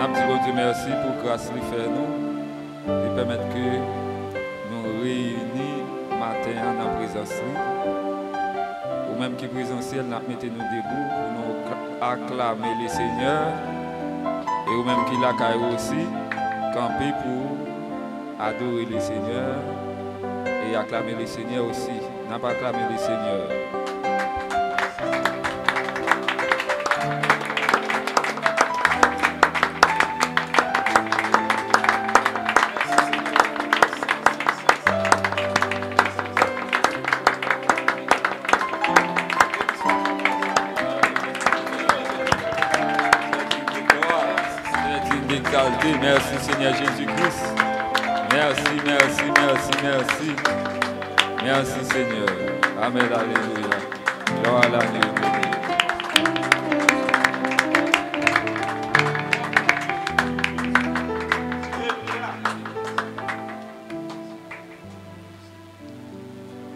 Dieu merci pour grâce qu'il fait nous et permettre que nous réunis matin dans la présence. Ou même qui présentiel, nous mettons nous debout pour nous acclamer le Seigneur. Et ou même qui l'a aussi camper pour adorer le Seigneur et acclamer le Seigneur aussi. N'a pas acclamé le Seigneur. Merci Seigneur Jésus-Christ. Merci, merci, merci, merci. Merci Seigneur. Amen, alléluia. Gloire à l'agneau.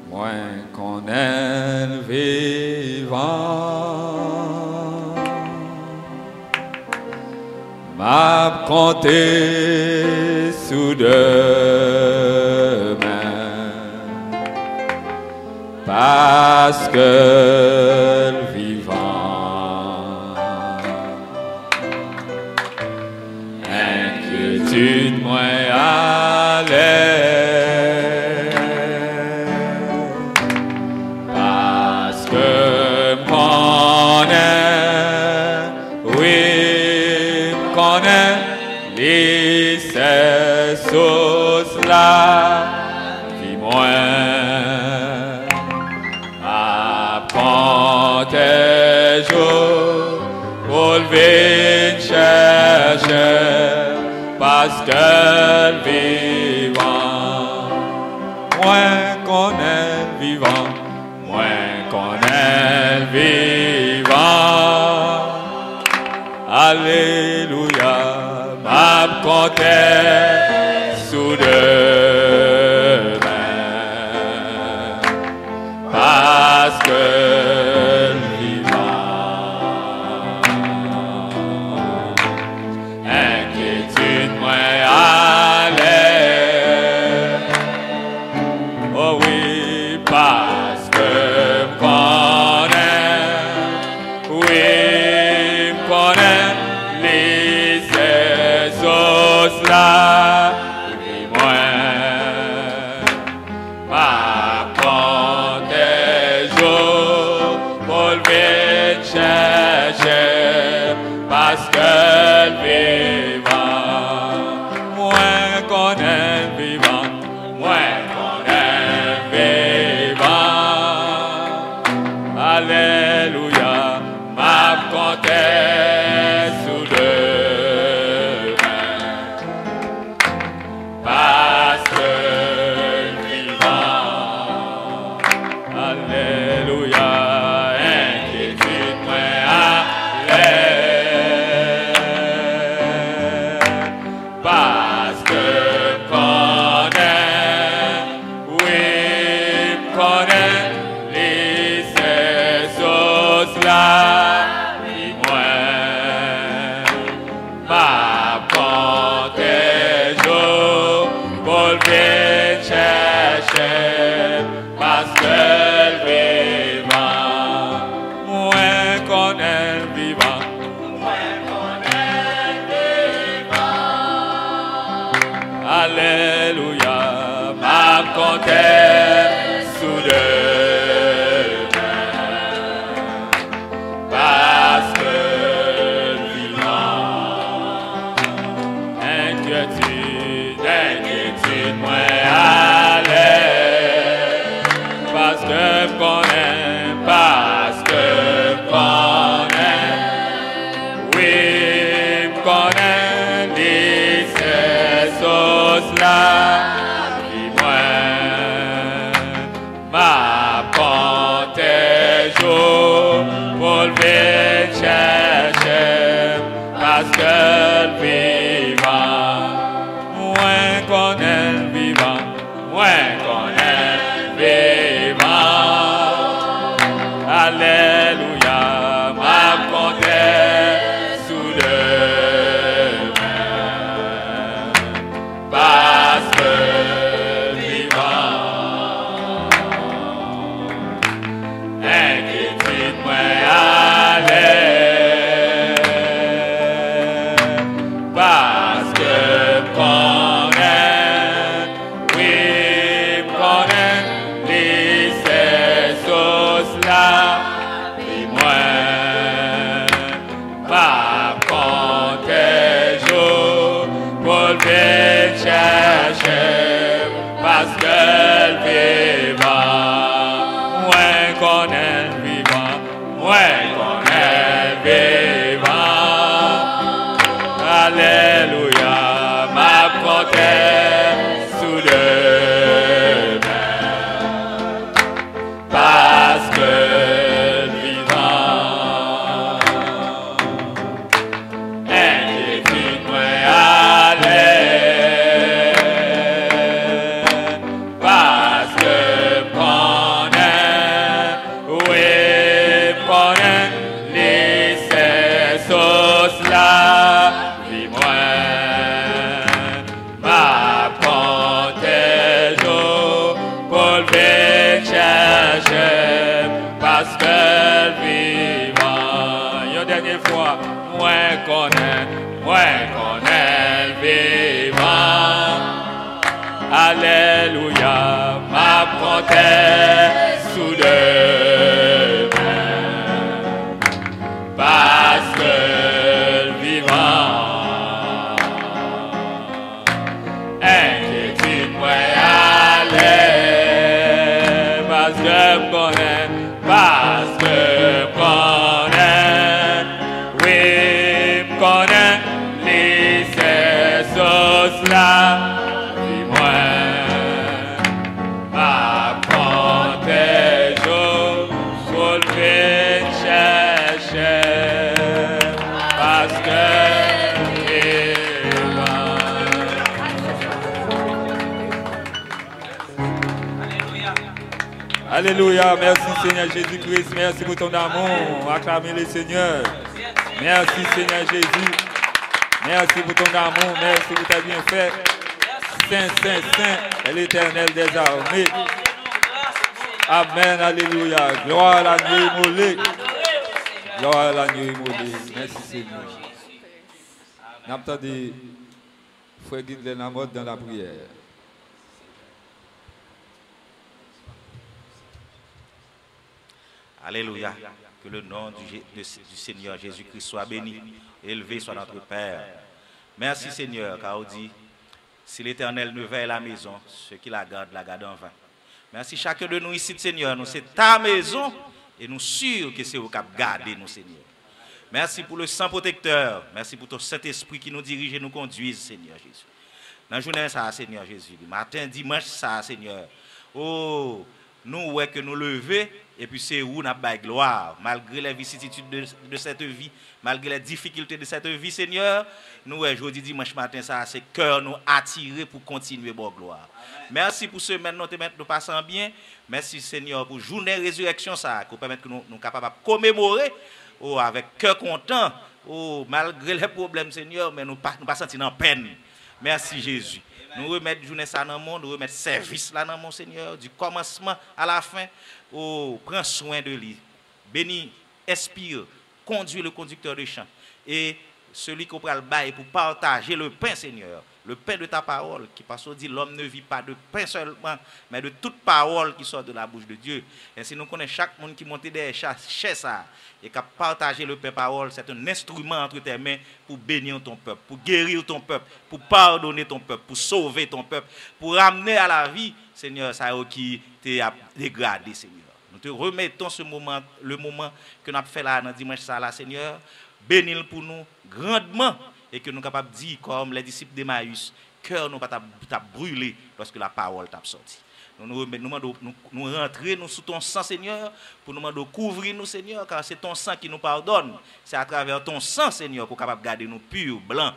Moi qu'on est vivant, m'a compté sous deux mains, parce que le vivant, inquiétude moins allait, parce que mon et ces choses-là qui moins apprend tes jours pour le chercher parce que le vivant, moins qu'on est vivant, moins qu'on est vivant. Alléluia. M'a compté sous deux mains, parce que le vivant, inquiétude moins allait, oh oui, parce que me connaît, oui, me connaît les là, et moi, ma prendre des jours pour le chercher, parce que le vivant, moins qu'on est vivant, moins qu'on est vivant, alléluia, ma compter sous deux. Parce que le vivant, moins qu'on est vivant, moins qu'on est vivant. Alléluia, m'a compté sous deux mains, parce que le vivant, inquiétude, moins parce que me connais, parce que me connais, oui, me connais, dis ces choses-là, qui moi, m'apprend tes jours pour le chercher, parce que le vivant, moins qu'on est le vivant. portais sous le parce que vivant, inquiétude moi allait, parce que pendant, oui, pendant les sauces là, vie moi, ma panthère pour le chercher, parce que vivant, une dernière fois, moi connais le vivant, alléluia, ma panthère sous le parce que le vivant, inquiétude moi allait, parce que je connais, parce que je connais, oui, je connais les sauces là, dis-moi, ma protège, pour le chercher, parce que alléluia, merci Seigneur Jésus-Christ, merci pour ton amour, acclamez le Seigneur. Merci Seigneur Jésus, merci pour ton amour, merci pour ta bienfait. Saint, Saint, Saint est l'Éternel des armées. Amen, alléluia, gloire à l'agneau immolé. Gloire à l'agneau immolé, merci Seigneur. N'attendez, frère Guide la mode dans la prière. Alléluia. Que le nom du Seigneur Jésus-Christ soit béni, élevé soit notre Père. Merci Seigneur, car on dit, si l'Éternel ne veille la maison, ceux qui la gardent en vain. Merci chacun de nous ici, Seigneur. Nous, c'est ta maison et nous sûrs que c'est au cap garder nous, Seigneur. Merci pour le sang protecteur. Merci pour ton Saint-Esprit qui nous dirige et nous conduise, Seigneur Jésus. Dans la journée, ça, Seigneur Jésus. Matin, dimanche, ça, Seigneur. Oh, nous, ouais, que nous lever. Et puis c'est où nous avons gloire, malgré les vicissitudes de cette vie, malgré les difficultés de cette vie, Seigneur. Nous, aujourd'hui, dimanche matin, ça, c'est cœur nous attirer pour continuer bonne gloire. Amen. Merci pour ce maintenant, nous passons bien. Merci, Seigneur, pour journée résurrection, ça, qui permet que nous soyons capables de commémorer avec cœur content, malgré les problèmes, Seigneur, mais nous ne pas sentir en peine. Merci, Jésus. Nous remettons journée ça dans le monde, nous remettons service là dans mon Seigneur, du commencement à la fin. Oh, prends soin de lui. Bénis, inspire, conduis le conducteur de chant. Et celui qui prend le bail pour partager le pain, Seigneur, le pain de ta parole, qui parce qu'on dit l'homme ne vit pas de pain seulement, mais de toute parole qui sort de la bouche de Dieu. Ainsi nous connaissons chaque monde qui monte des chez ça et qui a partagé le pain parole, c'est un instrument entre tes mains pour bénir ton peuple, pour guérir ton peuple, pour pardonner ton peuple, pour sauver ton peuple, pour ramener à la vie, Seigneur, ça qui t'a dégradé, Seigneur. Nous te remettons le moment que nous avons fait là dans dimanche ça là, Seigneur. Bénis-le pour nous grandement et que nous sommes capables de dire comme les disciples d'Emmaüs, cœur nous pas brûlé lorsque la parole t'a sorti. Nous rentrons sous ton sang, Seigneur, pour nous demander couvrir nous, Seigneur, car c'est ton sang qui nous pardonne. C'est à travers ton sang, Seigneur, qu'on est capable de garder nous purs, blancs.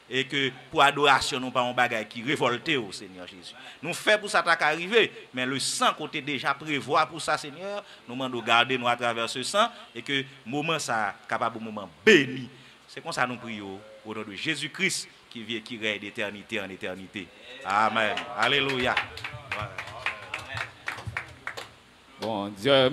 Et que pour adoration, nous pas un bagage qui révolte au Seigneur Jésus. Nous faisons pour ça arriver, mais le sang côté déjà prévoit pour ça, Seigneur, nous demandons de garder nous à travers ce sang et que le moment ça capable de moment béni. C'est comme ça nous prions au nom de Jésus-Christ qui vit et qui règne d'éternité en éternité. Amen. Alléluia. Bon Dieu,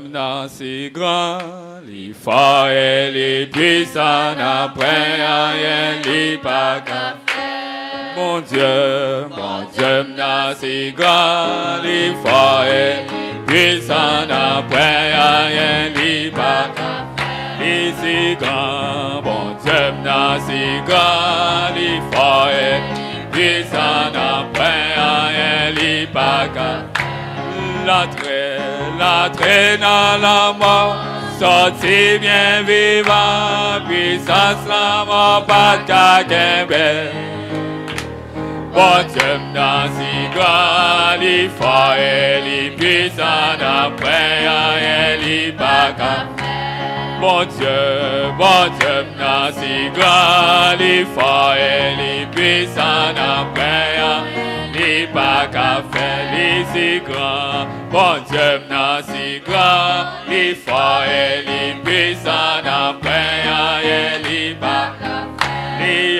c'est grand, les forts et les puissants, après rien, les pas qu'à faire. Bon Dieu, c'est grand, les forts et les puissants, après rien, les pas qu'à faire. Et c'est grand, bon Dieu, c'est grand, les forts et les puissants, après rien, les pas qu'à faire. La traîne à la mort, sorti bien vivant, puissance la mort, pas de cagimbe. Bon Dieu n'a si grand, li fort et li puissant, d'après rien li pas qu'à faire. Bon Dieu n'a si grand, li fort et li puissant, d'après rien li pas qu'à faire, li si grand. Bon Dieu n'a si grand, li fort et li puissant, d'après rien li pas qu'à faire. Li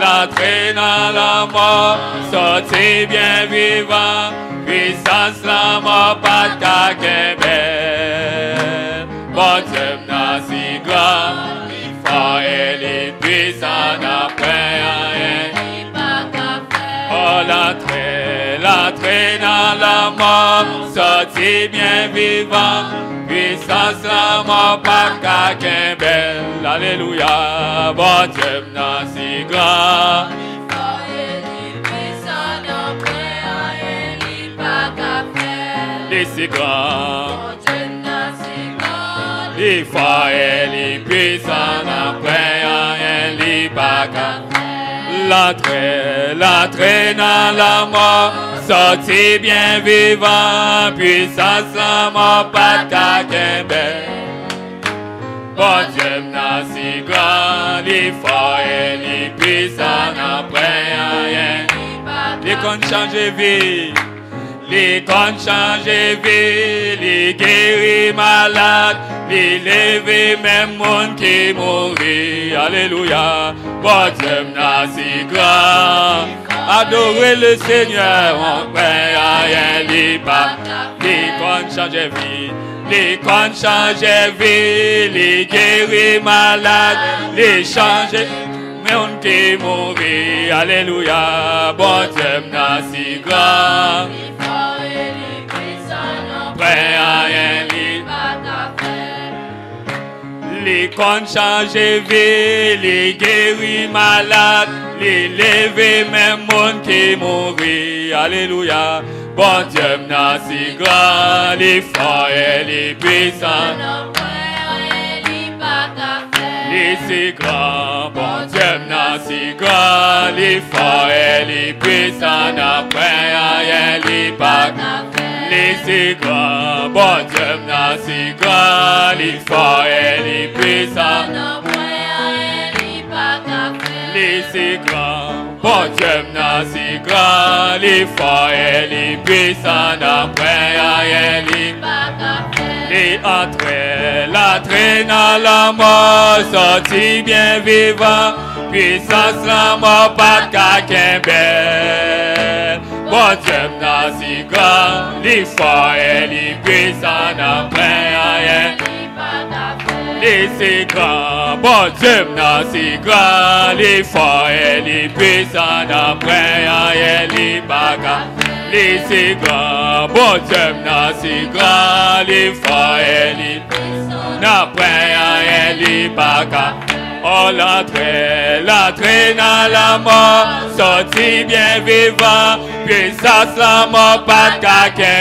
l'entrée dans la mort, sorti bien vivant, puissance la mort, pas qu'à belle. Bon Dieu n'a si grand, il faut et les puissants d'après rien, pas qu'à faire. Oh l'entrée dans la mort, sorti bien vivant, puissance la mort, pas qu'à belle. Alléluia, bon Dieu n'a si grand. Les si grand, les forts et les puissants, après rien, les bagarres. L'entrée dans la mort, sorti bien vivant, puissance la mort, pas qu'à belle. Bon Dieu n'a si grand, les forts et les puissants, après rien, les qu'on change vie. Les comptes changer vie, les guéris malades, les lever même monde qui mourit. Alléluia, bon Dieu n'a si grand. Adorez le Seigneur, on paie rien, les pas. Les comptes changer vie, les comptes changer vie, les guéris malades, les changer monde qui mourit. Alléluia, bon Dieu n'a si grand. Les comptes changer vie, les guéris malades, les lever même monde qui mourit. Alléluia, bon Dieu n'a si grand, les forts et les puissants. Les si grand, bon Dieu n'a si grand, les forts et les puissants, après rien les pas. Les si grand, bon Dieu n'a si grand, les forts et les puissants. Les si grand, bon Dieu n'a si grand, les forts et les puissants, après rien les pas. Et l'entrée dans la mort, sorti bien vivant, puissance la mort, pas qu'à belle. Bon Dieu n'a si grand, les forts et les puissants, après rien. Les si grand, bon Dieu n'a si grand, les forts et les puissants, après rien, les pas qu'à. Les si grand, bon Dieu n'a si grand, les forts et les puissants, après rien, les pas qu'à. Oh l'entrée dans la mort, sorti bien vivant, puissance la mort, pas qu'à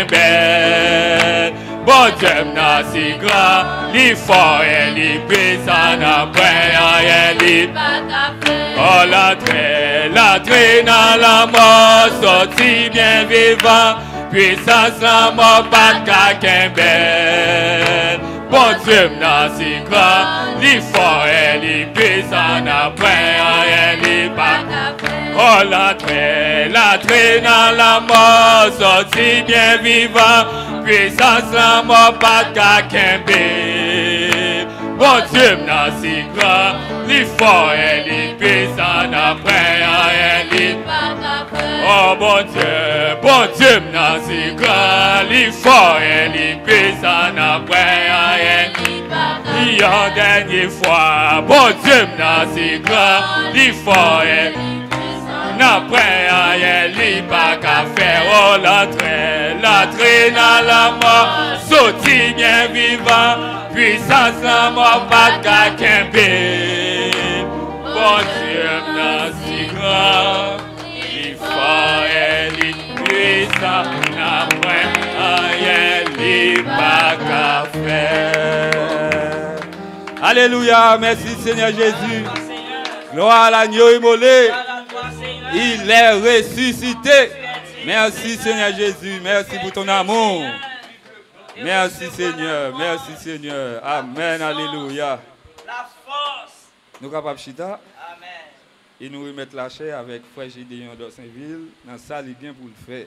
belle. Bon Dieu n'a si grand, les forts et les puissants, après rien, les pas qu'à faire. Oh l'entrée dans la mort, sorti bien vivant, puissance la mort, pas qu'à belle. Bon Dieu n'a si grand, les forts et les puissants, après rien, les pas. Oh l'entrée dans la mort, sorti bien vivant, puissance la mort, pas qu'à belle. Bon Dieu n'a si grand, les forts et les puissants, après rien, les pas. Oh bon Dieu n'a si grand, les forts et les puissants, après rien. Et en dernière fois, bon Dieu n'a si grand, les forts et n'après rien, les pas qu'à faire. Oh l'entrée dans la mort, sorti bien vivant, puissance la mort, pas qu'à belle. Bon Dieu n'a si grand, les forts et les puissants, n'après rien, les pas qu'à faire. Alléluia, merci Seigneur Jésus. Gloire à l'agneau immolé. Il est ressuscité. Merci Seigneur Jésus. Merci pour ton amour. Merci Seigneur. Merci Seigneur. Amen. Alléluia. La force. Nous sommes capables de chita. Amen. Et nous remettre la chair avec Frère Gédéon d'Orsainville. Dans la salle, il vient pour le faire.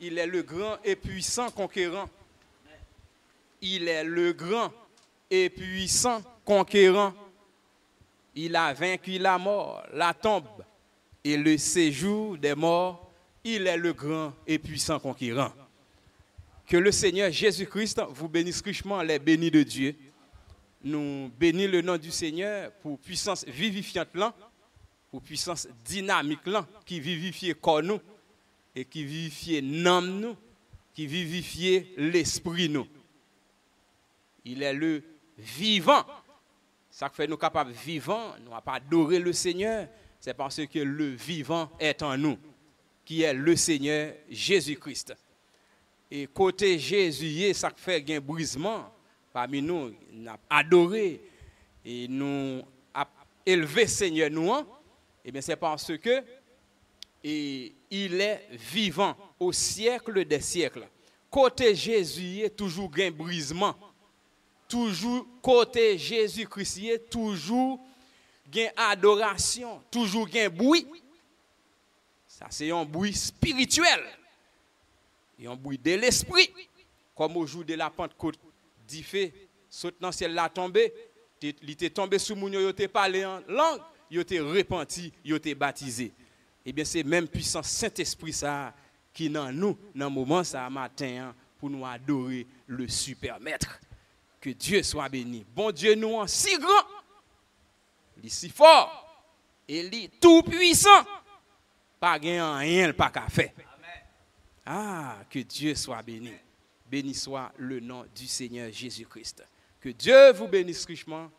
Il est le grand et puissant conquérant. Il est le grand et puissant conquérant. Il a vaincu la mort, la tombe et le séjour des morts. Il est le grand et puissant conquérant. Que le Seigneur Jésus-Christ vous bénisse richement, les bénis de Dieu. Nous bénissons le nom du Seigneur pour puissance vivifiante là, pour puissance dynamique là, qui vivifie corps nous et qui vivifie l'âme nous, qui vivifie l'esprit nous. Il est le vivant. Ça fait nous capables vivants, nous n'avons pas adoré le Seigneur, c'est parce que le vivant est en nous, qui est le Seigneur Jésus-Christ. Et côté Jésus, ça fait un brisement. Parmi nous, nous avons adoré et nous avons élevé Seigneur nous. Et bien c'est parce que il est vivant au siècle des siècles. Côté Jésus, toujours un brisement. Toujours côté Jésus-Christ, toujours une adoration, toujours un bruit. Ça c'est un bruit spirituel. Et un bruit de l'esprit. Comme au jour de la Pentecôte, dit fait, saute dans le ciel la tombé, il était tombé sous moun, il était parlé en langue, il était repenti, il était baptisé. Eh bien c'est même puissant Saint-Esprit ça qui dans nous, dans le moment ça matin, pour nous adorer le super maître. Que Dieu soit béni. Bon Dieu nous en si grand, il est si fort, et il est tout puissant. Pas rien, pas qu'à faire. Ah, que Dieu soit béni. Béni soit le nom du Seigneur Jésus-Christ. Que Dieu vous bénisse richement,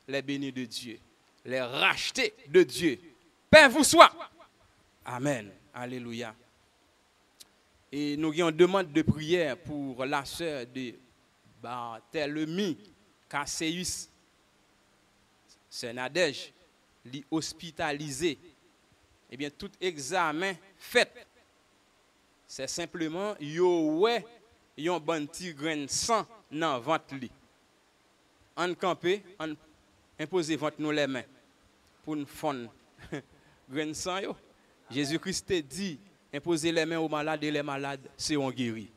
les bénis de Dieu, les rachetés de Dieu. Paix vous soit. Amen. Alléluia. Et nous avons une demande de prière pour la sœur de Barthélemy Casseus, sœur Nadège, li hospitalisé. Eh bien, tout examen fait, c'est simplement yo ouais yon bon petit grain de sang dans ventre li. On camper, on imposer ventre nous les mains pour nous fondre grain de sang yo. Jésus-Christ dit imposer les mains aux malades et les malades seront guéris.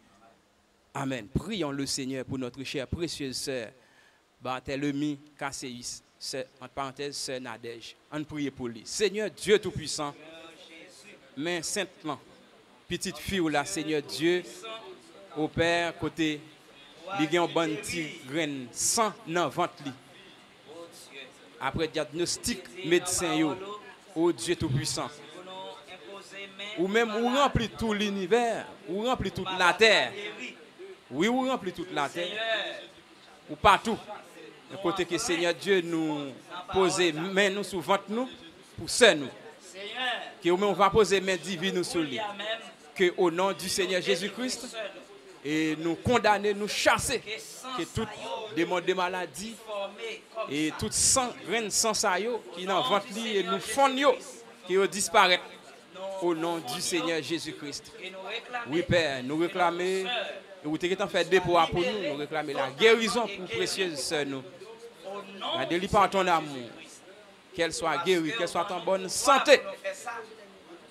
Amen. Prions le Seigneur pour notre chère précieuse sœur Barthélemy Casseus, entre parenthèses sœur Nadège. On prie pour lui. Seigneur Dieu tout-puissant, main saintement, petite fille ou la Seigneur Dieu, au Père côté, il y a un bon petit grain sang dans le ventre. Après diagnostic médecin yo, oh Dieu tout-puissant. Ou même ou remplit tout l'univers, ou remplit toute la terre. Oui, ou remplit toute la terre. Ou partout. Le côté que Seigneur Dieu nous pose main nous sur ventre nous pour ça nous. Que on va poser main divine sur lui. Que au nom du Seigneur Jésus-Christ et nous condamner, nous chasser que tout démon de maladie et tout sang grain sang ça yo qui dans ventre li et nous fond yo qui disparaît au nom du Seigneur Jésus-Christ. Oui Père, nous réclamer et vous t'es fait dépôt pour nous, nous réclamer la guérison pour précieuse sœur nous. La délivrance par ton amour. Qu'elle soit guérie, qu'elle soit en bonne santé.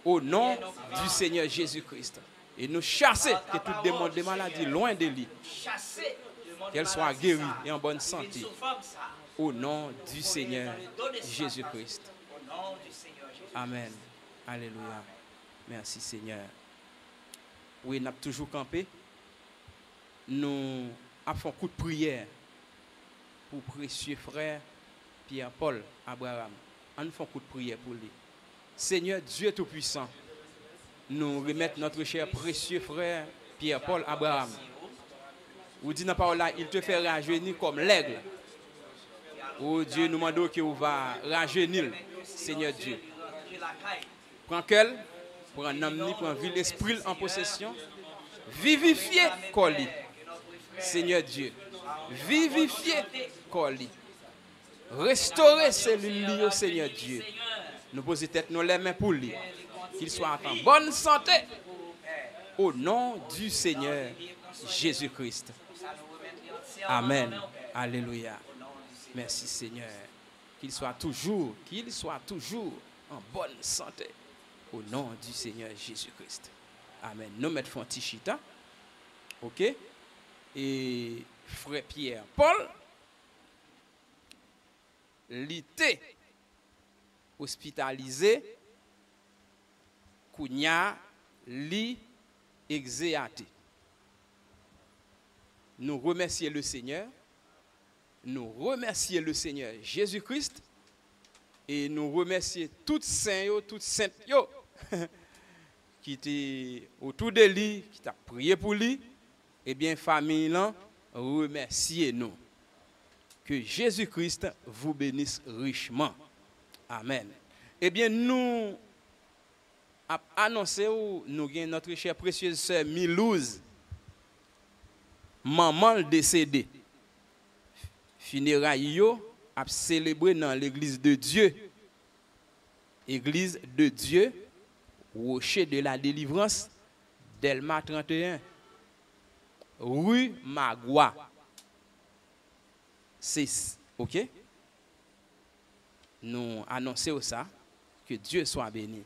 Au nom du Seigneur Jésus-Christ. Et nous chasser que tout démon de maladie loin de lui. Qu'elle soit guérie et en bonne santé. Au nom du Seigneur Jésus-Christ. Amen. Alléluia. Merci Seigneur. Oui, nous avons toujours campé. Nous avons fait un coup de prière pour précieux frère Pierre-Paul Abraham. On fait un coup de prière pour lui. Seigneur Dieu Tout-Puissant, nous remettons notre cher précieux frère Pierre-Paul Abraham. Vous dites dans la parole là, il te fait rajeunir comme l'aigle. Oh Dieu, nous demandons que vous va rajeunir, Seigneur Dieu. Prends quel, prends un âme, prends ville l'esprit en possession. Vivifier Coli. Seigneur Dieu. Vivifier Coli. Restaurer celui-là, au Seigneur Dieu. Nous posons tête nous les mains pour lui. Qu'il soit en bonne santé. Au nom du Seigneur Jésus-Christ. Amen. Alléluia. Merci Seigneur. Qu'il soit toujours en bonne santé. Au nom du Seigneur Jésus-Christ. Amen. Nous mettons Tichita. OK? Et frère Pierre Paul, l'été hospitalisé, Kounia, li exéaté. Nous remercions le Seigneur. Nous remercions le Seigneur Jésus-Christ. Et nous remercions toutes saints, toutes saintes qui étaient autour de lui, qui t'a prié pour lui. Eh bien, famille, là, remerciez-nous. Que Jésus-Christ vous bénisse richement. Amen. Eh bien, nous annonçons, nous avons notre chère précieuse sœur Milouz, maman décédée. Funérailles a célébré dans l'église de Dieu. Église de Dieu, Rocher de la Délivrance, Delma 31, rue Magua. 6. OK? Nous annonçons ça. Que Dieu soit béni.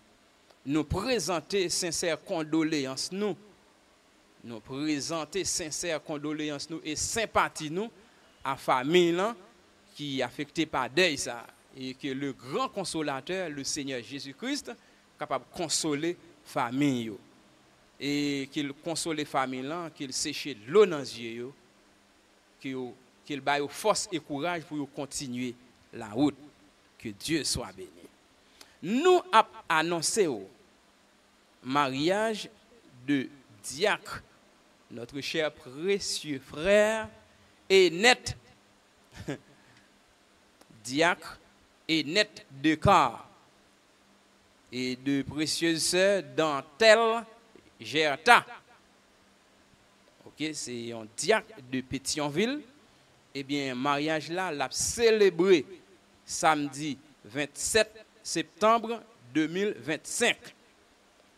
Nous présenter sincères condoléances nous. Nous présenter sincères condoléances nous et sympathie nous à famille là qui affectée par deuil ça et que le grand consolateur le Seigneur Jésus-Christ capable de consoler famille yo. Et qu'il console famille là, qu'il sèche l'eau dans les yeux yo, qu'il baille force et courage pour continuer la route. Que Dieu soit béni. Nous avons annoncé au mariage de Diacre, notre cher précieux frère, et net, Diacre, et net de corps, et de précieuses sœurs Dentelle Gerta. Ok, c'est un diacre de Pétionville. Eh bien, mariage là, l'a célébré samedi 27 septembre 2025.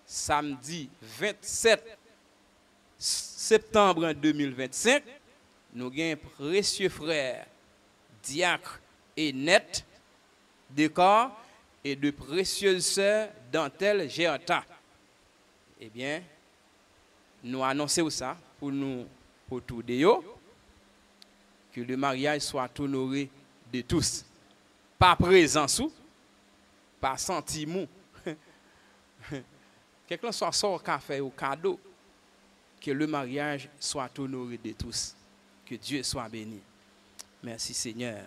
Samedi 27 septembre 2025, nous avons un précieux frère, diacre et net, de corps, et de précieuses sœurs Dentelle Gerta. Eh bien, nous annonçons ça pour nous, pour tous les jours, que le mariage soit honoré de tous. Pas présent sous, pas sentiment. Quelqu'un soit sort café ou cadeau, que le mariage soit honoré de tous. Que Dieu soit béni. Merci Seigneur.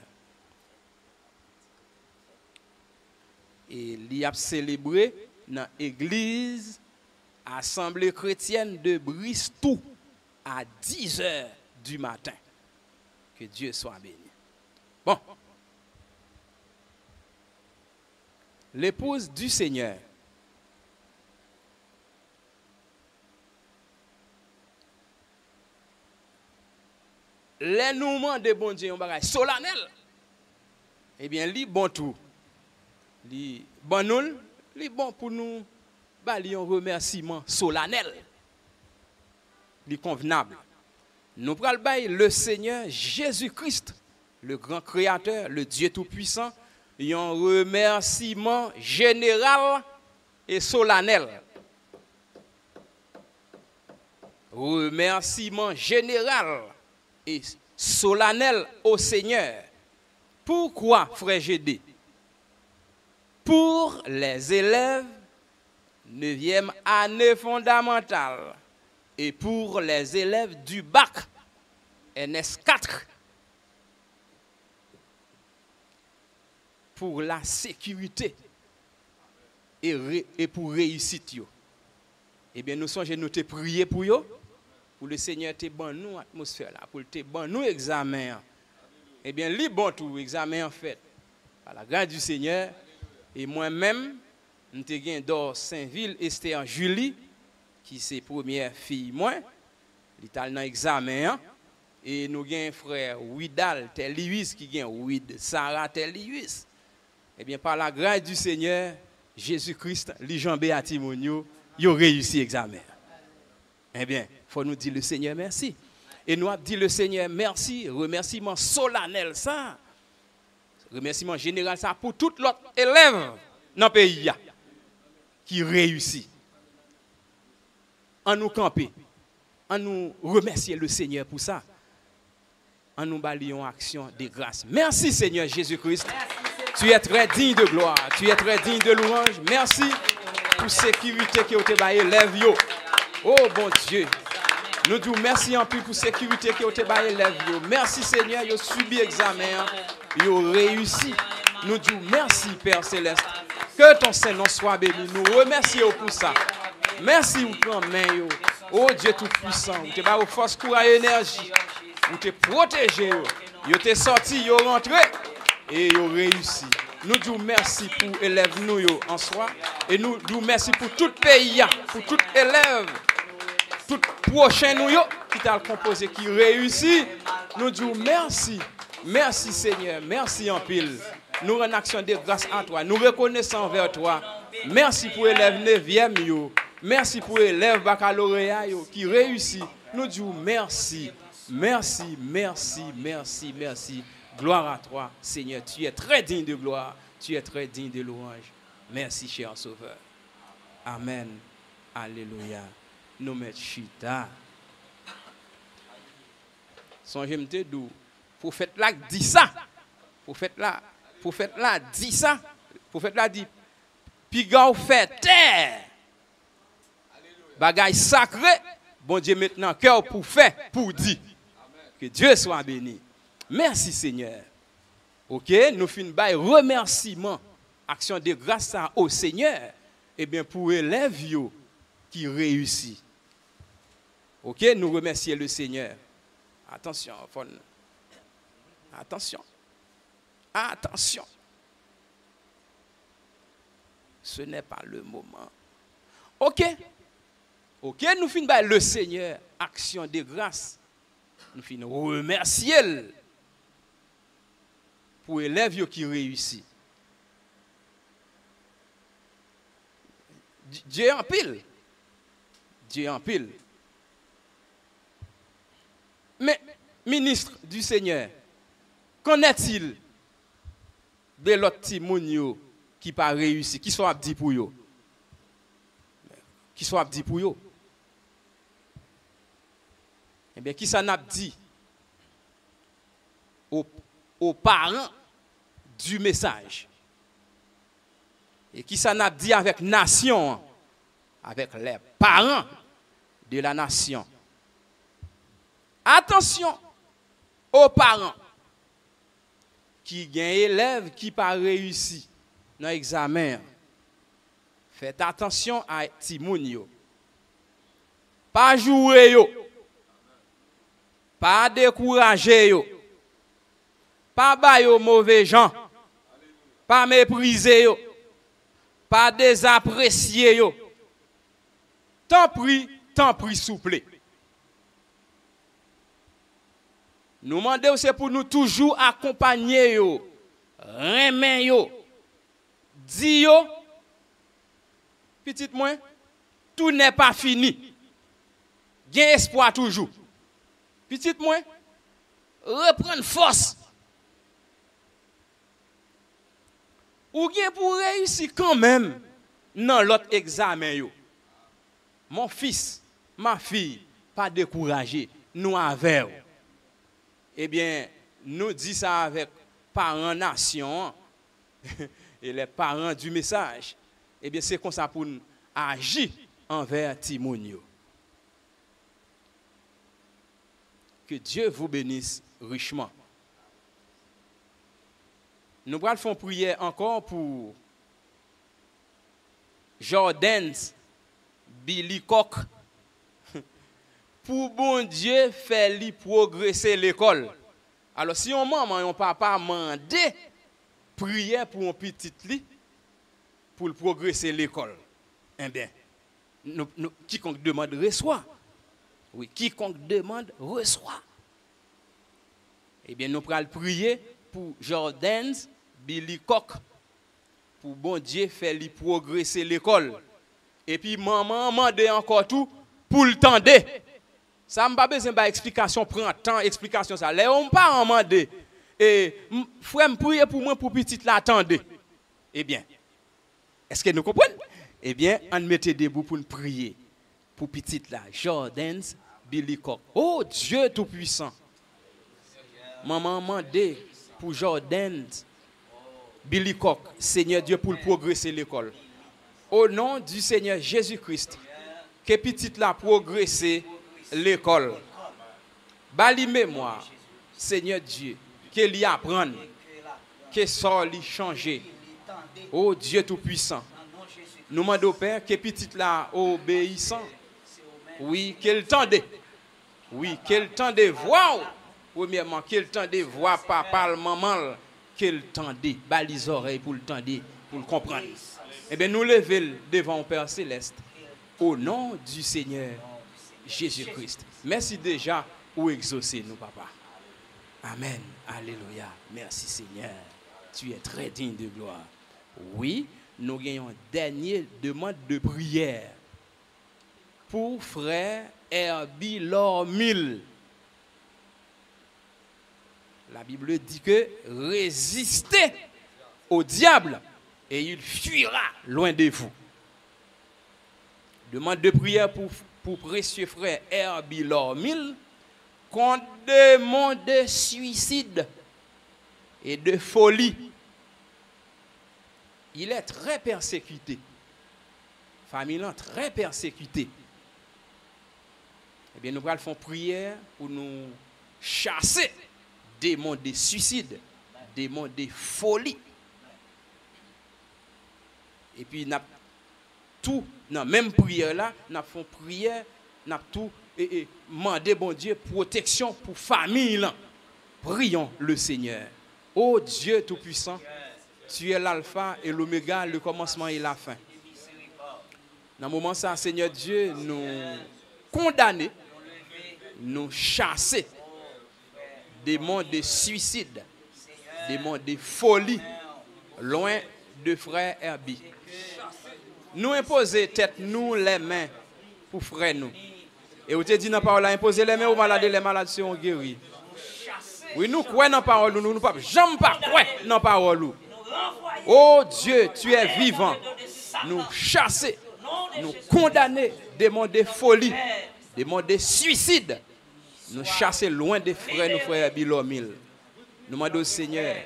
Et il a célébré dans l'église Assemblée chrétienne de Bristou à 10h du matin. Que Dieu soit béni. Bon. L'épouse du Seigneur. L'énouement de bon Dieu, un bagage solennel. Eh bien, li bon tout. Li bon nous, li bon pour nous, li un remerciement solennel. Li convenable. Nous prenons le Seigneur Jésus-Christ, le grand créateur, le Dieu tout-puissant, et un remerciement général et solennel. Remerciement général et solennel au Seigneur. Pourquoi, frère Gédé? Pour les élèves 9e année fondamentale et pour les élèves du bac NS4 pour la sécurité et pour réussite. Eh bien, nous sommes nous te prier pour eux, pour le Seigneur te ban nous atmosphère là, pour te ban nous examen. Eh bien, li bon tout examen en fait. Par la grâce du Seigneur et moi-même, nous te gen dans Saint-Ville Esther Julie qui c'est première fille moi, l'étal dans examen Et nous avons un frère Widal Telius qui gagne Wid Sarah Telius. Eh bien, par la grâce du Seigneur, Jésus-Christ, les gens béatimonio, ils ont réussi l'examen. Eh bien, il faut nous dire le Seigneur merci. Et nous avons dit le Seigneur merci, remerciement solennel ça, remerciement général ça pour tout l'autre élève dans le pays qui réussit. En nous camper, en nous remercier le Seigneur pour ça. En nous balayons action de grâce. Merci Seigneur Jésus-Christ. Tu es très digne de gloire. Tu es très digne de louange. Merci pour la sécurité qui a été baillée. Lève-yo. Oh bon Dieu. Nous disons merci en plus pour la sécurité qui a été baillée. Lève-yo. Merci Seigneur. Ils ont subi l'examen. Ils ont réussi. Nous disons merci Père Céleste. Que ton Saint-Nom soit béni. Nous remercions pour ça. Merci pour main. Oh Dieu Tout-Puissant. Vous te baillez force, courage et énergie. Vous te protégez. Vous te sorti, vous rentré. Et vous réussi. Nous disons merci pour élèves nous en soi. Et nous disons merci pour tout pays, pour tout élève, tout prochain nous qui t'a composé, qui réussit. Nous disons merci. Merci Seigneur. Merci en pile. Nous rendons action de grâce à toi. Nous reconnaissons envers toi. Merci pour élèves 9e. Merci pour élèves baccalauréat qui réussit. Nous disons merci. Merci, merci, merci, merci. Gloire à toi, Seigneur. Tu es très digne de gloire. Tu es très digne de louange. Merci, cher Sauveur. Amen. Alléluia. Nous mettons chita. Songez-moi d'où. Prophète là dit ça. Prophète là dit ça. Prophète là dit, Pigaou fait terre. Bagaille sacré. Bon Dieu maintenant, cœur pour faire, pour dire. Que Dieu soit béni. Merci Seigneur. Ok, nous finissons par remerciement, action de grâce au Seigneur. Eh bien, pour élèves qui réussissent. Ok, nous remercions le Seigneur. Attention, attention. Attention. Ce n'est pas le moment. Ok, nous finissons par le Seigneur, action de grâce. Nous finissons remercier pour élèves qui réussissent. Dieu en pile. Dieu en pile. Mais, ministre du Seigneur, qu'en est-il de l'autre petit moun qui n'a pas réussi, qui soit dit pour eux? Qui soit dit pour eux? Eh bien, qui ça n'a dit aux parents du message? Et qui ça n'a dit avec nation, avec les parents de la nation? Attention aux parents qui gagnent élèves qui pas réussi dans l'examen. Faites attention à Timoun yo. Pas jouer yo. Pas décourager yo. Pas ba yo mauvais gens. Pas mépriser yo. Pas désapprécier yo. Tant pris souple. Nous demandons c'est pour nous toujours accompagner yo, remen yo, di yo, petit moins, tout n'est pas fini. Gain espoir toujours. Petit moins, reprendre force. Ou bien pour réussir quand même dans l'autre examen yo. Mon fils, ma fille, pas décourager, nous avec. Eh bien, nous disons ça avec parents nation et les parents du message. Eh bien, c'est comme ça pour nous agir envers Timonio. Que Dieu vous bénisse richement. Nous allons faire une prière encore pour Jordan Billy Cock. Pour bon Dieu faire lui progresser l'école. Alors si on maman et on papa mandé prière pour un petit li pour le progresser l'école. Eh bien, quiconque demande reçoit. Oui, quiconque demande reçoit. Eh bien, nous allons prier pour Jordan Billy Cock, pour bon Dieu faire lui progresser l'école. Et puis, maman demande encore tout pour le tendre. Ça m'a pas besoin d'explication, prend temps, explication ça. Là, on pas demander. Et frère, me prier pour moi pour petite l'attendre. Eh bien, est-ce que nous comprenons? Eh bien, on mettait debout pour nous prier pour petite là, Jordan Billy Cock. Oh Dieu tout-puissant. Maman demandé pour Jordan Billy Cock, Seigneur Dieu, pour le progresser l'école. Au nom du Seigneur Jésus-Christ, que petite là progresser l'école. Bali mémoire, Seigneur Dieu, qu'elle y apprenne, que ça lui changer. Oh Dieu tout-puissant. Nous demandons, Père, que petite là obéissant. Oui, qu'elle tende. Oui, qu'elle tende voir. Premièrement, qu'elle tende voir papa, maman, qu'elle tende, bas les oreilles pour le tendre, pour le comprendre. Eh bien, nous levons devant le Père Céleste. Au nom du Seigneur Jésus-Christ. Merci déjà pour exaucer nous, papa. Amen. Alléluia. Merci, Seigneur. Tu es très digne de gloire. Oui, nous gagnons une dernière demande de prière pour frère Herbie Lormil. La Bible dit que résistez au diable et il fuira loin de vous. Demande de prière pour précieux frère Herbie Lormil contre des démons de suicide et de folie. Il est très persécuté. Famille très persécutée. Eh bien, nous allons faire prière pour nous chasser des démons de suicide, des démons de folie. Et puis, nous tout, dans la même prière là, nous faisons prière, nous tout et demander bon Dieu protection pour famille là. Prions le Seigneur. Oh Dieu tout-puissant, tu es l'alpha et l'oméga, le commencement et la fin. Dans ce moment ça, Seigneur Dieu, nous condamner, nous chasser des démons de suicide, des démons de folie, loin de frère Herbie. Nous imposer tête, nous les mains pour frère nous. Et vous te dit dans la parole, imposer les mains aux malades, les malades seront guéris. Oui, nous croyons dans la parole, nous ne pouvons jamais pas croire dans la parole. Oh Dieu, tu es vivant. Nous chasser, nous condamner des démons de folie, des démons de suicide. Nous chasser loin des frères, nos frères Bilomil. Nous demandons au Seigneur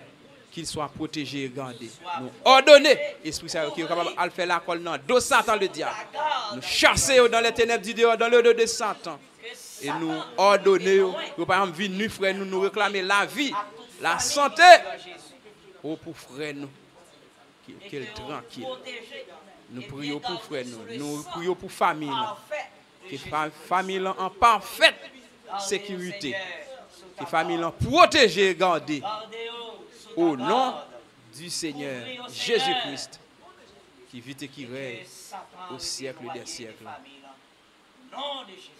qu'il soit protégé et gardé. Nous ordonner, Esprit Saint qui est capable de faire la colle dans dos Satan le diable. Nous chasser dans les ténèbres du dehors, dans le dos de Satan. Et nous ordonner, nous par exemple, venir frère, nous réclamer la vie, la santé. Oh, pour frère nous, qu'il tranquille. Nous prions pour frère nous prions pour famille. Que famille en parfaite sécurité. Que famille en protégée et gardée. Au nom du Seigneur Jésus-Christ, qui vit et qui règne au siècle des siècles.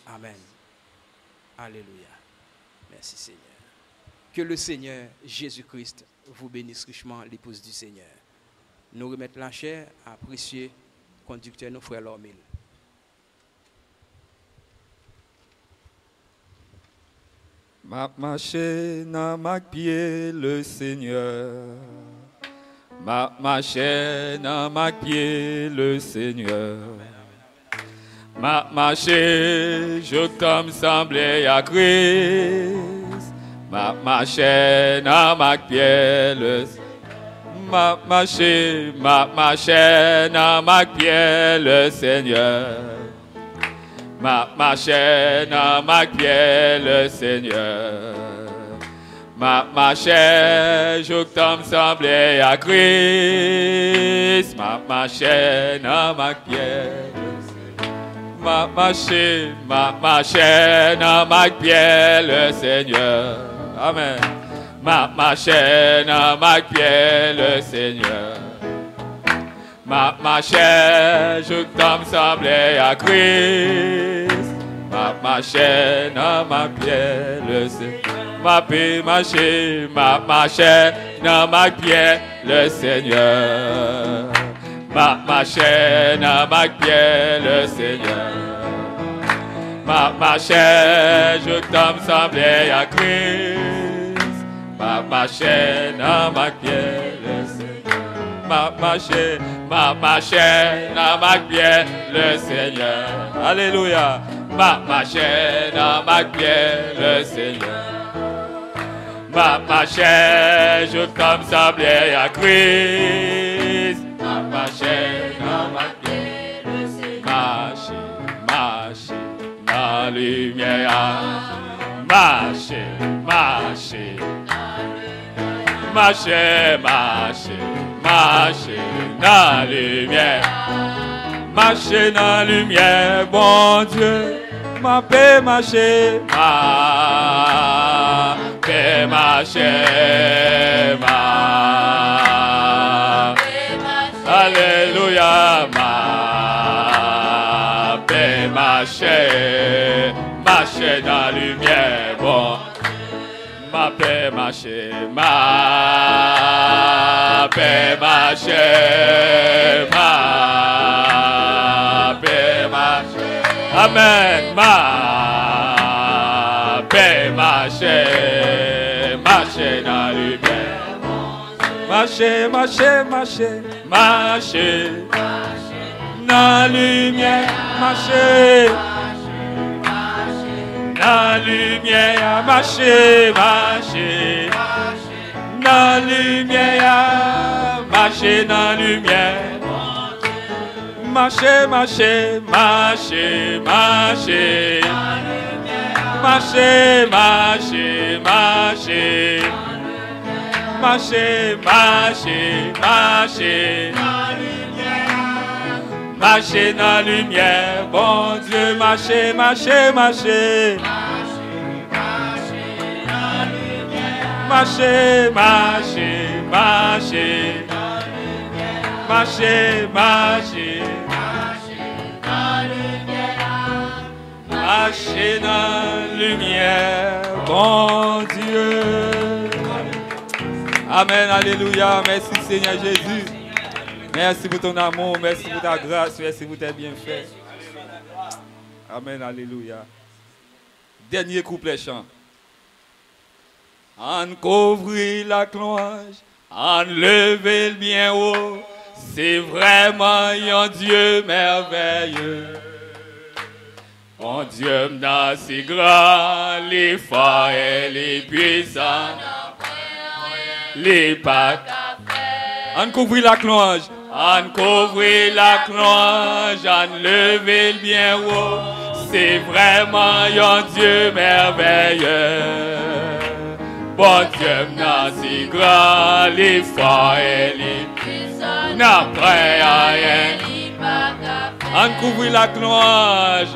Amen. Alléluia. Merci Seigneur. Que le Seigneur Jésus-Christ vous bénisse richement, l'épouse du Seigneur. Nous remettons la chair à précieux conducteur, nos frères Lormil. M'a marché dans ma pied le Seigneur. M'a marché dans ma pied le Seigneur. M'a marché, je comme semblé à Christ. M'a marché dans ma pied le Seigneur. M'a marché dans ma pied le Seigneur. M'a marché dans ma pied le Seigneur. M'a marché, je t'aime semblé à Christ. M'a marché dans ma pied. M'a marché dans ma pied le Seigneur. Amen. M'a marché dans ma pied le Seigneur. M'a marché, je t'aime semblé à Christ. m'a marché dans ma pierre, le Seigneur. M'a marché dans ma pierre, le Seigneur. M'a marché dans ma pierre, le Seigneur. M'a marché, je t'aime semblé à Christ. M'a marché dans ma pierre, le Seigneur. M'a marché dans ma pierre, le Seigneur. Alléluia. M'a marché dans ma pierre, le Seigneur. M'a marché, je t'aime semblé à Christ. M'a marché dans ma pierre, le Seigneur. Marché dans la lumière. Marché dans la lumière. Marcher dans la lumière, bon Dieu, ma paix marcher, alléluia, ma paix marcher dans la lumière, bon, ma paix marcher, amen, ma paix marcher dans la lumière. Marcher dans la lumière. Marcher dans la lumière. Marcher dans la lumière. Marcher dans la lumière. Marcher dans la lumière, bon Dieu, marcher dans la lumière. Marcher dans la lumière, bon Dieu. Amen, alléluia, merci Seigneur Jésus. Merci pour ton amour, merci pour ta grâce, merci pour tes bienfaits. Amen, alléluia. Dernier couplet chant. En couvrir la cloche, en lever le bien haut, c'est vraiment un Dieu merveilleux. Mon Dieu m'da si grand, les forts et les puissants, les pâques. En couvrir la cloche, en lever le bien haut, c'est vraiment un Dieu merveilleux. Bon Dieu m'da si grand, les forts et les puissants, n'après rien. En couvrir la cloche,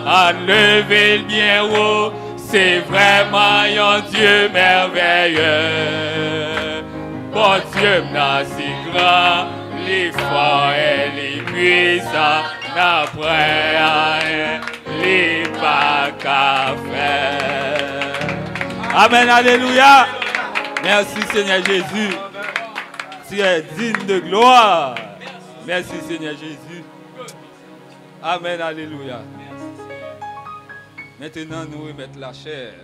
en lever le bien haut, c'est vraiment un Dieu merveilleux. Bon Dieu m'da si grand, les forts et les puissants, n'après rien, les pas qu'à faire. Amen, alléluia. Merci Seigneur Jésus. Tu es digne de gloire. Merci Seigneur Jésus. Amen, alléluia. Maintenant, nous remettons la chair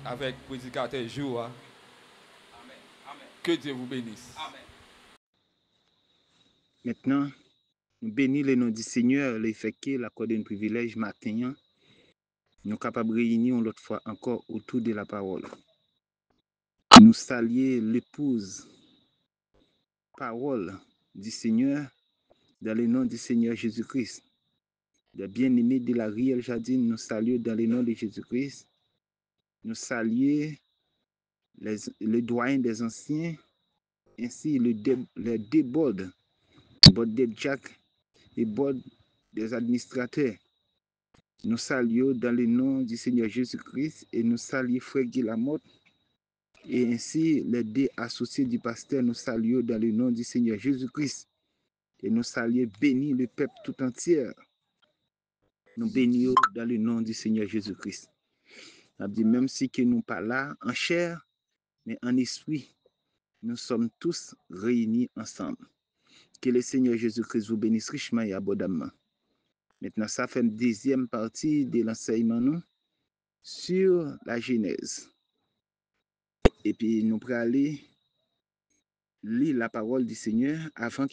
avec le prédicateur Joua. Que Dieu vous bénisse. Maintenant, nous bénissons le nom du Seigneur, le fait qu'il accorde un privilège matin. Nous sommes capables de réunir une autre fois encore autour de la parole. Nous saluons l'épouse, parole du Seigneur, dans le nom du Seigneur Jésus-Christ. Les bien-aimés de la Riel Jardine, nous saluons dans le nom de Jésus-Christ. Nous saluons le doyen des anciens, ainsi les deux boards, board de Jack et board des administrateurs. Nous saluons dans le nom du Seigneur Jésus-Christ et nous saluons Frère Guy Lamotte et ainsi les deux associés du pasteur. Nous saluons dans le nom du Seigneur Jésus-Christ et nous saluons béni le peuple tout entier. Nous bénissons dans le nom du Seigneur Jésus-Christ. On dit même si que nous pas là en chair, mais en esprit, nous sommes tous réunis ensemble. Que le Seigneur Jésus-Christ vous bénisse richement et abondamment. Maintenant, ça fait une deuxième partie de l'enseignement nous sur la Genèse. Et puis, nous pourrons aller lire la parole du Seigneur avant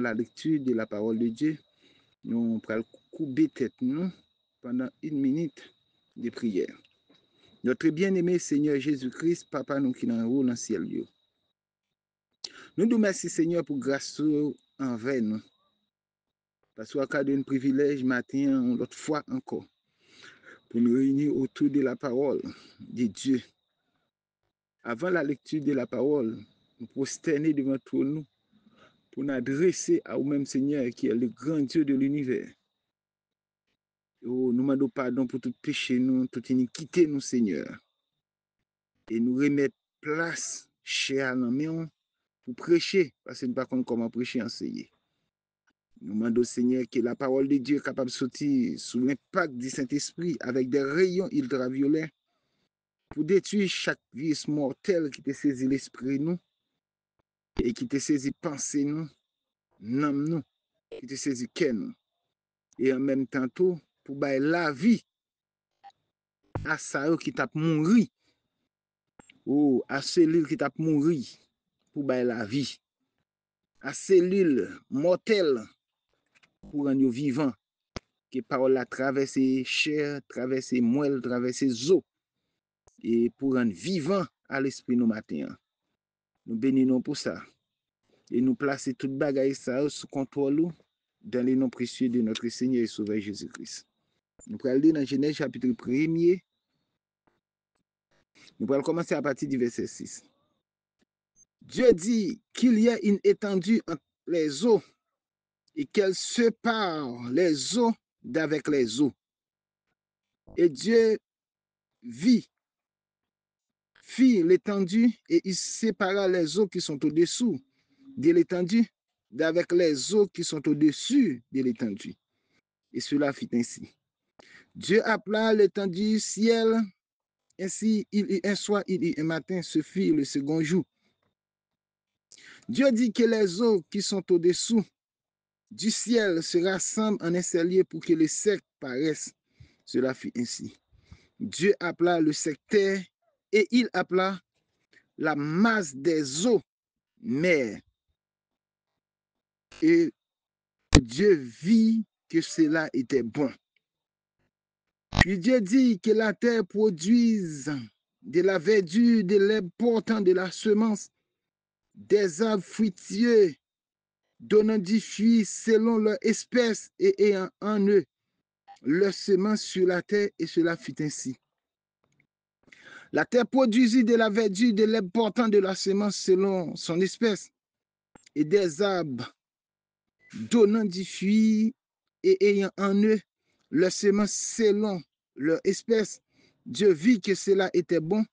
la lecture de la parole de Dieu. Nous pourrons couper tête nous pendant 1 minute de prière. Notre bien-aimé Seigneur Jésus-Christ, Papa nous qui dans haut dans le ciel. Nous nous remercions Seigneur pour grâce envers nous. Parce qu'on a accordé un privilège matin, l'autre fois encore, pour nous réunir autour de la parole de Dieu. Avant la lecture de la parole, nous prosterner devant nous pour nous adresser à vous-même Seigneur qui est le grand Dieu de l'univers. Oh, nous demandons pardon pour tout péché, toute iniquité, nous Seigneur. Et nous remettre place chez Alain pour prêcher, parce que nous ne savons pas comment prêcher, enseigner. Nous demandons au Seigneur que la parole de Dieu est capable de sortir sous l'impact du Saint-Esprit avec des rayons ultraviolets pour détruire chaque virus mortel qui te saisit l'esprit nous et qui te saisit pensée nous, nom nous, qui te saisit cœur nous. Et en même temps tout, pour bailler la vie à ça qui t'a mouru, ou à cellule qui t'a mouru pour bailler la vie, à cellule mortelle pour rendre vivant, que parole a traversé chair, traversé moelle, traversé os, et pour rendre vivant à l'esprit nous matin. Nous bénissons pour ça. Et nous placer toute bagaille ça sous contrôle dans les noms précieux de notre Seigneur et Sauveur Jésus-Christ. Nous allons lire dans Genèse chapitre 1er. Nous allons commencer à partir du verset 6. Dieu dit qu'il y a une étendue entre les eaux et qu'elle sépare les eaux d'avec les eaux. Et Dieu fit l'étendue et il sépara les eaux qui sont au-dessous de l'étendue d'avec les eaux qui sont au-dessus de l'étendue. Et cela fit ainsi. Dieu appela l'étendue ciel, ainsi il y un soir, il y un matin, ce fut le second jour. Dieu dit que les eaux qui sont au-dessous du ciel se rassemblent en un seul lieu pour que le sec paraisse. Cela fit ainsi. Dieu appela le secteur et il appela la masse des eaux mer. Et Dieu vit que cela était bon. Puis Dieu dit que la terre produise de la verdure, de l'herbe portant de la semence, des arbres fruitiers, donnant du fruit selon leur espèce et ayant en eux leur semence sur la terre, et cela fut ainsi. La terre produisit de la verdure, de l'herbe portant de la semence selon son espèce, et des arbres donnant du fruit et ayant en eux leur semence selon leur espèce. Dieu vit que cela était bon.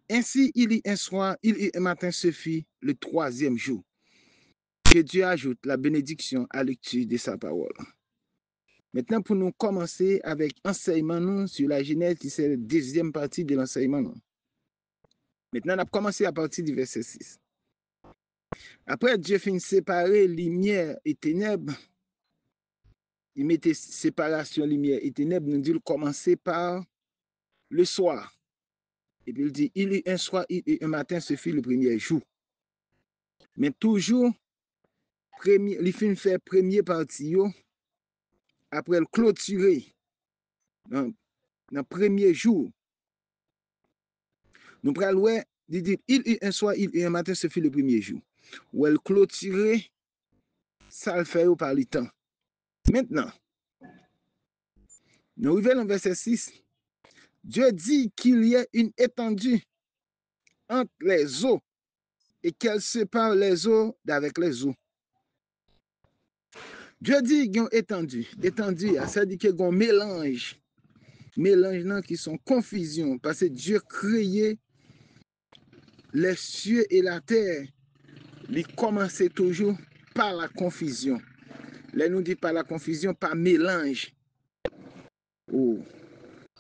Ainsi, il y un soir, il y un matin, ce fut le 3e jour. Que Dieu ajoute la bénédiction à la lecture de sa parole. Maintenant, pour nous commencer avec enseignement sur la Genèse, qui c'est la deuxième partie de l'enseignement. Maintenant, on a commencé à partir du verset 6. Après, Dieu finit séparer lumière et ténèbres. Il mettait séparation lumière et ténèbres. Nous dit commencer par le soir. Et puis il dit, il y a un soir, il y a un matin, ce fut le premier jour. Mais toujours, il finit faire premier partie, après le clôturer dans le premier jour. Nous prenons il dit, il y a un soir, il y a un matin, ce fut le premier jour. Où elle clôturer, ça le fait par le temps. Maintenant, nous arrivons dans le verset 6. Dieu dit qu'il y a une étendue entre les eaux et qu'elle sépare les eaux d'avec les eaux. Dieu dit qu'il y a une étendue. Étendue, ça dit qu'il y a un mélange. Mélange qui sont confusion. Parce que Dieu créait les cieux et la terre. Il commençait toujours par la confusion. Là, nous dit par la confusion, par mélange. Oh.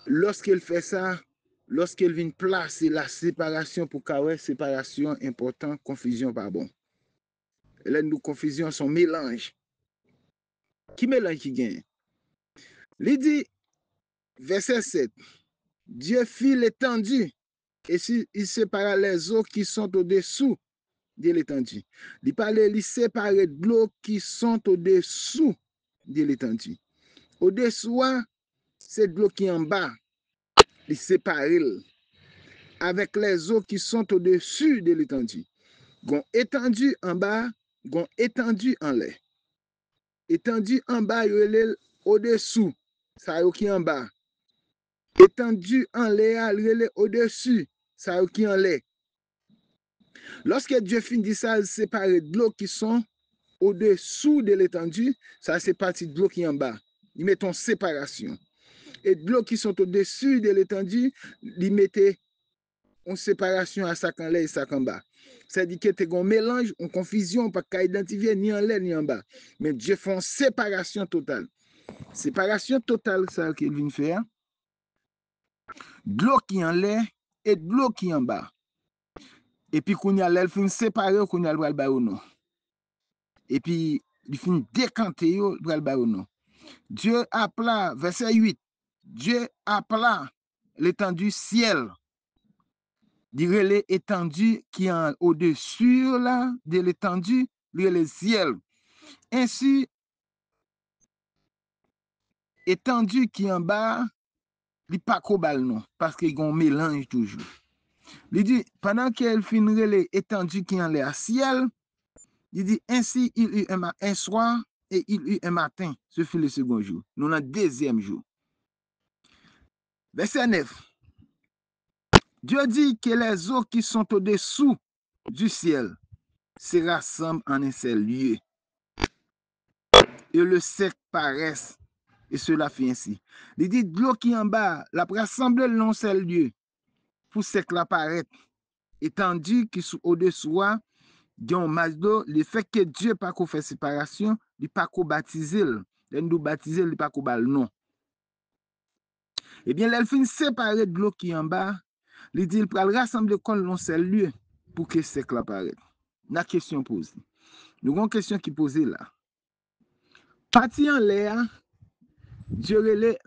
Lorsqu'il fait ça, lorsqu'il vient placer la séparation pour carré, séparation important, confusion pas bon. Là, nous confusion son mélange. Qui mélange qui gagne? Il dit, verset 7, Dieu fit l'étendue et il sépara les eaux qui sont au-dessous de l'étendue. Il parlait, il sépare de l'eau qui sont au-dessous de l'étendue. Au-dessous, c'est de l'eau qui est en bas. Il sépare avec les eaux qui sont au-dessus de l'étendue. Gon étendue en bas, gon étendue en l'air. Étendue en bas, il au-dessous. Ça y qui en bas. Étendue en l'air, il au-dessus. Ça y qui en l'air. Lorsque Dieu finit ça, il sépare de l'eau qui sont au-dessous de l'étendue, ça c'est partie de l'eau qui est en bas. Il met en séparation. Et de l'eau qui sont au-dessus de l'étendue, il mettait en séparation à ça en l'air et ça en bas. C'est-à-dire que tu as un mélange, une confusion, pas qu'à identifier ni en l'air ni en bas. Mais Dieu fait une séparation totale. Séparation totale, ça qu'il vient faire. De l'eau qui est en l'air et de l'eau qui est en bas. Et puis, quand il y a l'air, il séparé, quand il y a le bas ou non. Et puis, il finit décanter le bas ou non. Dieu appela, verset 8, Dieu appela l'étendue ciel. Dire l'étendue qui est au-dessus là, de l'étendue, le ciel. Ainsi, étendue qui est en bas, il n'est pas cobal non, parce qu'il y a un mélange toujours. Il dit, pendant qu'elle finirait l'étendue qui est en l'air ciel, il dit, ainsi il y eut un soir et il y eut un matin. Ce fut le second jour. Nous, le deuxième jour. Verset 9. Dieu dit que les eaux qui sont au-dessous du ciel se rassemblent en un seul lieu. Et le sec paraisse. Et cela fait ainsi. Il dit, de l'eau qui est en bas, la rassemble dans un seul lieu. Pour sec la paraître. Étendu qui sont au-dessous, il y a un masse d'eau. Le fait que Dieu n'a pas fait séparation, il n'a pas baptisé. Il n'a pas baptisé, il n'a pas baptisé non. Eh bien, l'elfine séparée de l'eau qui est en bas, il dit, il peut rassembler dans un seul lieu pour que sec la paraître. La question posée. Nous avons une question qui est posée là. Parti en l'air, Dieu relève,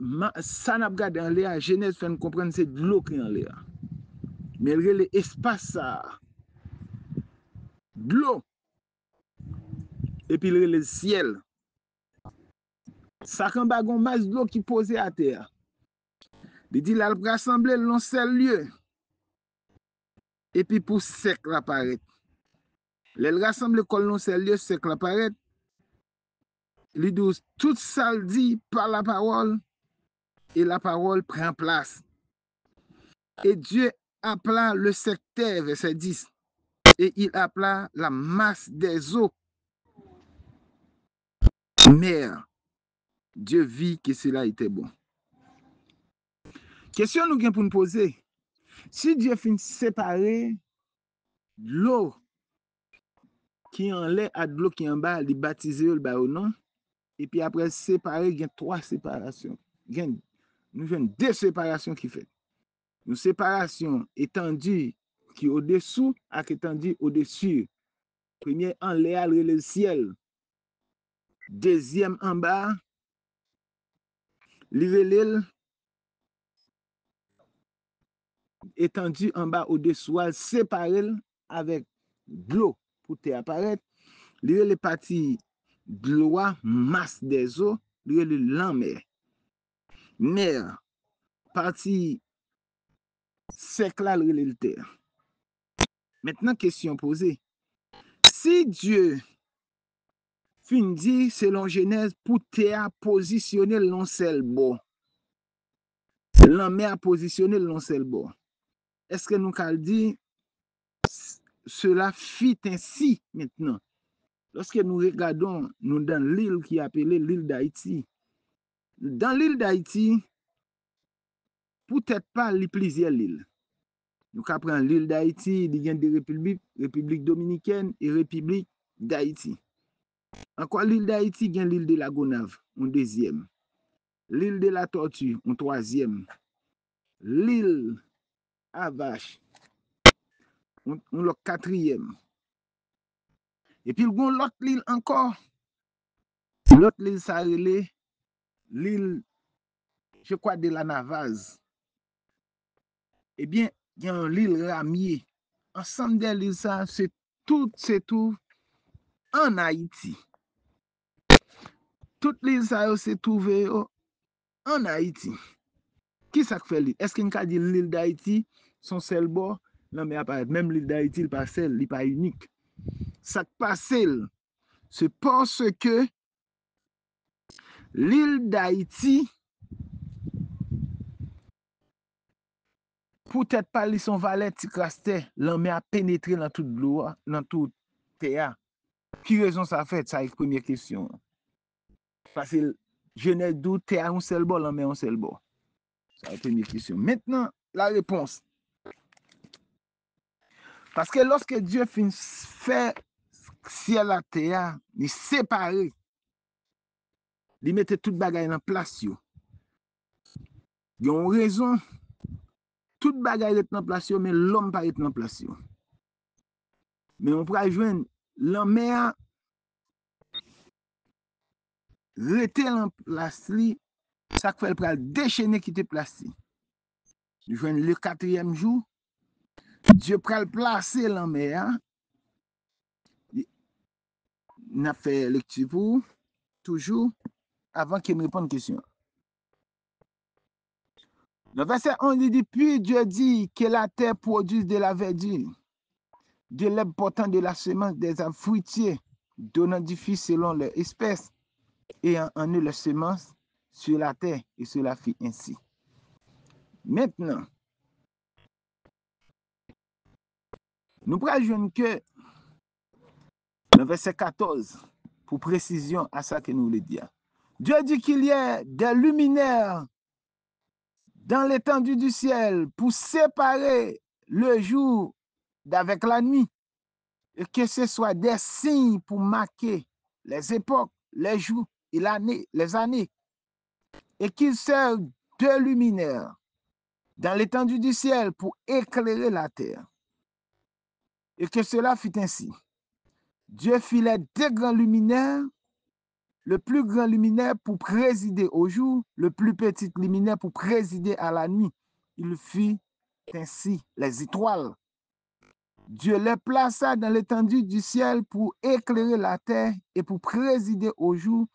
ça n'a pas regardé en l'air, Genèse fait nous comprendre c'est de l'eau qui est en l'air. Mais il relève espace ça. De l'eau. Et puis il relève le ciel. Ça quand bagon masse d'eau qui posée à terre. Il dit là, il rassembler dans un seul lieu. Et puis pour sec la paraître. Il rassemble dans un seul lieu, sec la paraître. Il dit tout ça dit par la parole. Et la parole prend place. Et Dieu appela le secteur, verset 10, et il appela la masse des eaux mer. Dieu vit que cela était bon. Question nous avons pour nous poser. Si Dieu finit séparer l'eau qui est en l'air à l'eau qui est en bas, il baptise le bas ou non, et puis après séparer, il y a 3 séparations. Nous avons 2 séparations qui fait. Une séparation étendue qui est au-dessous et étendue au-dessus. Premier en l'air, le ciel. Deuxième en bas, l'île étendue en bas au-dessous, séparé avec de l'eau pour te apparaître. L'île est partie de l'eau, masse des eaux, l'île l'enmer. Mer, partie sec là, l'île terre. Maintenant, question posée. Si Dieu fin dit selon Genèse pour te positionner l'on seul bon, l'enmer a positionné l'on seul bon, est-ce que nous allons dire cela fit ainsi maintenant? Lorsque nous regardons nous dans l'île qui est appelée l'île d'Haïti, dans l'île d'Haïti, peut-être pas les plusieurs îles. Nous apprenons l'île d'Haïti, il y a des républiques, République dominicaine et République d'Haïti. Encore l'île d'Haïti, il y a l'île de la Gonave, un deuxième. l'île de la Tortue, un troisième, l'île à Vache, le quatrième. Et puis, l'autre l'île encore. L'autre l'île, ça relait l'île, je crois, de la Navaz. Eh bien, il y a l'île Ramier. Ensemble de l'île, ça, c'est tout en Haïti. Toute l'île, ça, c'est trouvé en Haïti. Qui ça fait l'île? Est-ce qu'on peut dire l'île d'Haïti, son seul bord? Non, mais même l'île d'Haïti, il n'est pas seul, il n'est pas unique. Ça passe, c'est parce que l'île d'Haïti, peut-être pas son valet Tikrasté, l'homme a pénétré dans toute l'eau, dans tout terre. Qui raison ça fait? Ça, c'est la première question. Parce que je n'ai doute, terre un seul bord, l'homme un seul bord. C'est la première question. Maintenant, la réponse. Parce que lorsque Dieu fait ciel la terre, il séparé, il mettait toute bagaille en place. Il y a une raison. Toute bagaille est en place, mais l'homme pas est en place. Mais on pourra joindre l'homme a rete en place, ça fait le déchaîner qui te place. Nous joignons le quatrième jour, Dieu pral placer l'homme a. On a fait lecture pour toujours avant qu'il me réponde une question. Le verset 11 dit, puis Dieu dit que la terre produise de la verdure, de l'herbe portant de la semence des arbres fruitiers, donnant du fruit selon leur espèce, et en eux leur semence sur la terre, et cela fit ainsi. Maintenant, nous prenons que le verset 14, pour précision à ça que nous voulons dire. Dieu dit qu'il y a des luminaires dans l'étendue du ciel pour séparer le jour d'avec la nuit, et que ce soit des signes pour marquer les époques, les jours et les années, et qu'il servent de luminaires dans l'étendue du ciel pour éclairer la terre. Et que cela fut ainsi. Dieu fit les deux grands luminaires, le plus grand luminaire pour présider au jour, le plus petit luminaire pour présider à la nuit. Il fit ainsi les étoiles. Dieu les plaça dans l'étendue du ciel pour éclairer la terre et pour présider au jour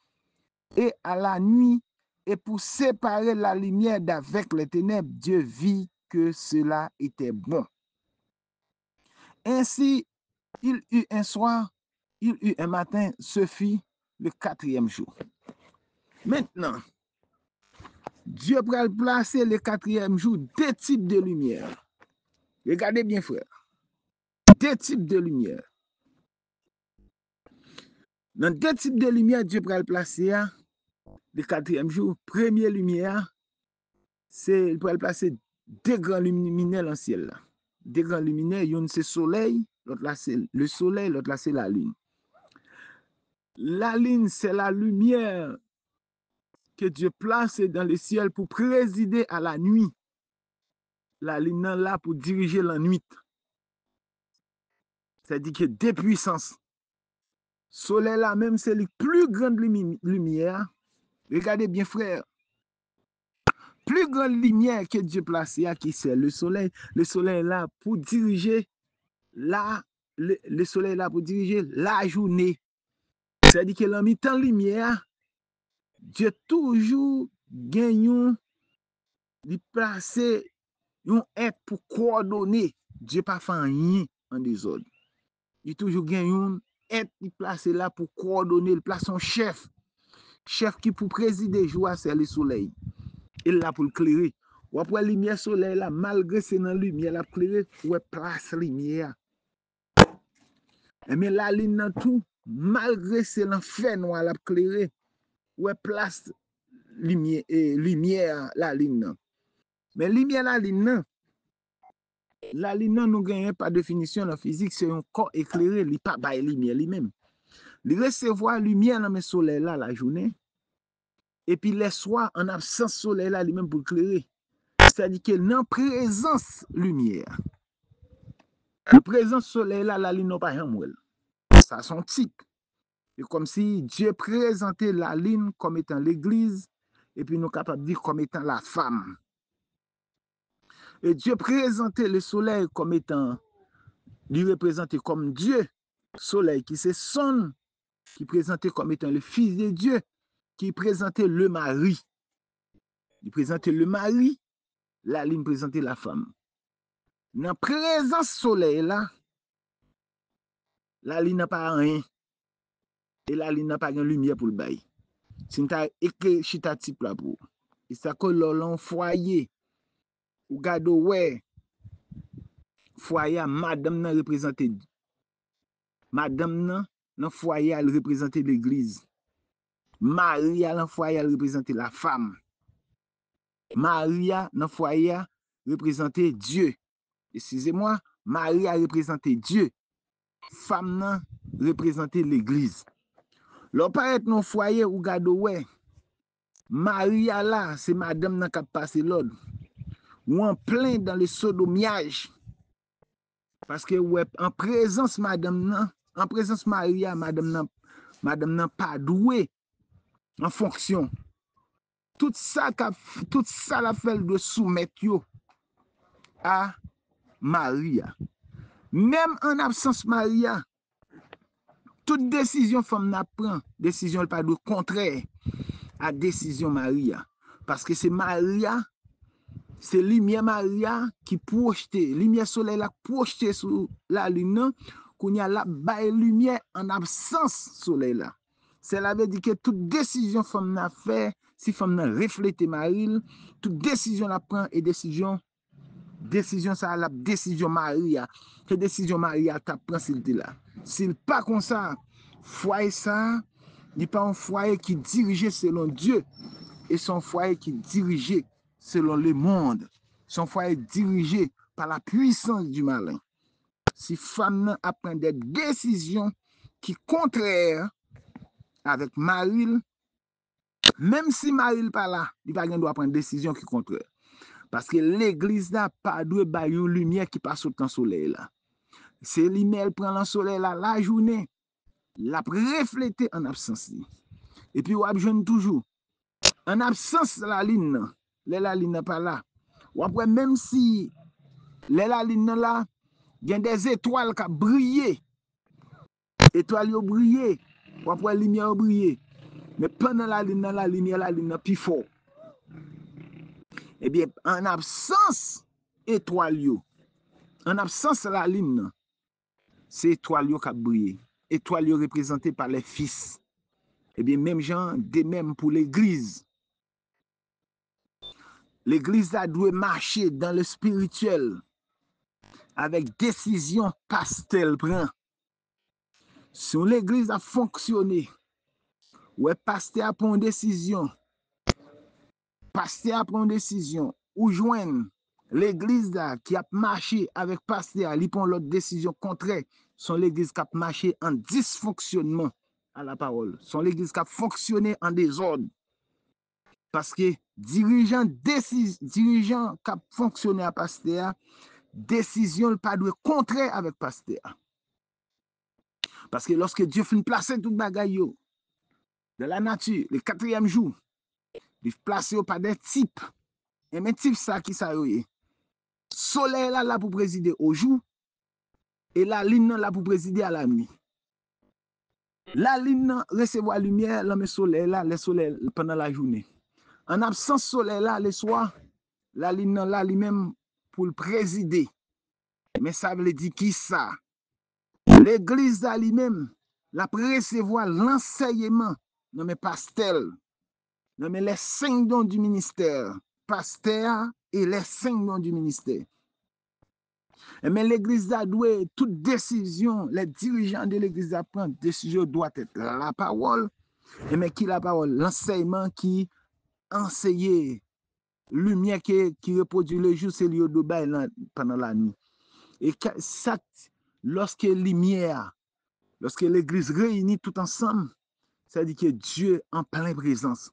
et à la nuit et pour séparer la lumière d'avec les ténèbres. Dieu vit que cela était bon. Ainsi, il eut un soir, il eut un matin, ce fut le quatrième jour. Maintenant, Dieu va placer le quatrième jour deux types de lumière. Regardez bien, frère. Deux types de lumière. Dans deux types de lumière, Dieu va placer le quatrième jour. Première lumière, c'est il va placer deux grands luminaires dans le ciel. Deux grands luminaires, une c'est le soleil, l'autre là c'est le soleil, l'autre là c'est la lune. La lune, c'est la lumière que Dieu place dans le ciel pour présider à la nuit. La lune là pour diriger la nuit. C'est-à-dire que des puissances. Soleil là même, c'est la plus grande lumière. Regardez bien, frère. Plus grande lumière que Dieu place, qui c'est le soleil. Le soleil là pour diriger le soleil là pour diriger la journée. C'est-à-dire que dans mi-temps lumière, Dieu toujours gagne de placer un être pour coordonner. Dieu pas fait rien en désordre. Il toujours gagne un être qui placé là pour coordonner, il place son chef. Chef qui pour présider jour c'est le soleil. Il là pour le clairer. Ou après lumière soleil là, malgré c'est dans lumière la clairer, ouais place lumière. Mais la lune tout, malgré c'est l'enfer noir la clairer, ouais place lumière la lune. Mais lumière la lune nous gagnons par définition la physique, c'est un corps éclairé, il pas bail lumière lui-même. Il recevoir lumière dans le soleil là la journée. Et puis les soirs, en absence soleil là, lui-même pour éclairer. C'est-à-dire que dans présence lumière, en présence soleil là, la lune n'a pas rien. Ça son type. Et comme si Dieu présentait la lune comme étant l'église, et puis nous capables de dire comme étant la femme. Et Dieu présentait le soleil comme étant, lui représenté comme Dieu, soleil qui c'est son, qui présentait comme étant le fils de Dieu, qui présentait le mari. Il présentait le mari, la lune présentait la femme. Dans la présence soleil là, la lune n'a pas rien. Et la lune n'a pas de lumière pour le bail. Si nous avons écrit chita type là pour. Et ça que l'on foyer, ou gado ouais, foyer, madame nan représente, madame nan foyer, elle représente l'église. Maria nan foyer, elle représente la femme. Maria nan foyer, représente Dieu. Excusez-moi, Maria représente Dieu. Femme nan représente l'église. L'on paraît non foyer ou gado ouais. Maria là, c'est madame nan k'ap passe l'ordre. Ou en plein dans le sodomiage. Parce que ouais, en présence madame nan, en présence Maria, madame nan pas doué en fonction. Tout ça la fait de soumettre yo à Maria. Même en absence Maria, toute décision femme n'a prend, décision pas de contraire à décision Maria. Parce que c'est Maria, c'est lumière Maria qui projette, lumière soleil la projetée sur la lune, qu'on y a la baille lumière en absence soleil là. Cela veut dire que toute décision femme n'a fait, si femme n'a reflété Marie, toute décision la prend et décision ça la décision Maria. Que décision Maria t'a prend s'il était là. S'il pas comme ça, foyer ça, n'est pas un foyer qui dirige selon Dieu, et son foyer qui dirige selon le monde. Son foyer dirigé par la puissance du malin. Si femme apprend des décisions qui contraires avec Marie, même si Marie n'est pas là, il va doit prendre des décisions qui contraires. Parce que l'église n'a pas de bayou lumière qui passe au temps soleil là. C'est l'email prend le soleil là la journée, la refléter en absence. Et puis, on jeune toujours. En absence de la ligne, la ligne n'est pas là. Ou après, même si la ligne là, il y a des étoiles qui brillent. Étoiles qui brillent. Ou après, la lumière brille. Mais pendant la ligne est plus fort. Eh bien, en absence étoile, en absence de la ligne, c'est étoile qui brille. Étoile représentée par les fils. Eh bien, même gens, de même pour l'église. L'église a dû marcher dans le spirituel avec décision pastel prend. Si l'église a fonctionné, ouais, pasteur prend une décision, ou joindre l'église qui a marché avec pasteur, il prend l'autre décision contraire, son l'église qui a marché en dysfonctionnement à la parole, son l'église qui a fonctionné en désordre. Parce que dirigeant qui a fonctionné à pasteur, décision pas de contraire avec pasteur. Parce que lorsque Dieu finit placer tout bagaille de la nature, le 4e jour, il place par des types. Et mes types ça qui ça yoye. Soleil là pour présider au jour et la lune là pour présider à la nuit. La lune recevoir lumière, le soleil là, le soleil pendant la journée. En absence soleil là le soir, la lune là lui-même pour le présider. Mais ça veut dire qui ça? L'église là lui-même la recevoir l'enseignement nommé pastel, nommé les 5 dons du ministère, pasteur et les 5 dons du ministère. Mais l'église a doit toute décision, les dirigeants de l'église a prendre décision doit être la parole, mais qui la parole, l'enseignement qui enseigne, lumière qui reproduit le jour, c'est lieu de bail pendant la nuit. Et ça, lorsque lumière, lorsque l'église réunit tout ensemble, ça dit que Dieu en pleine présence.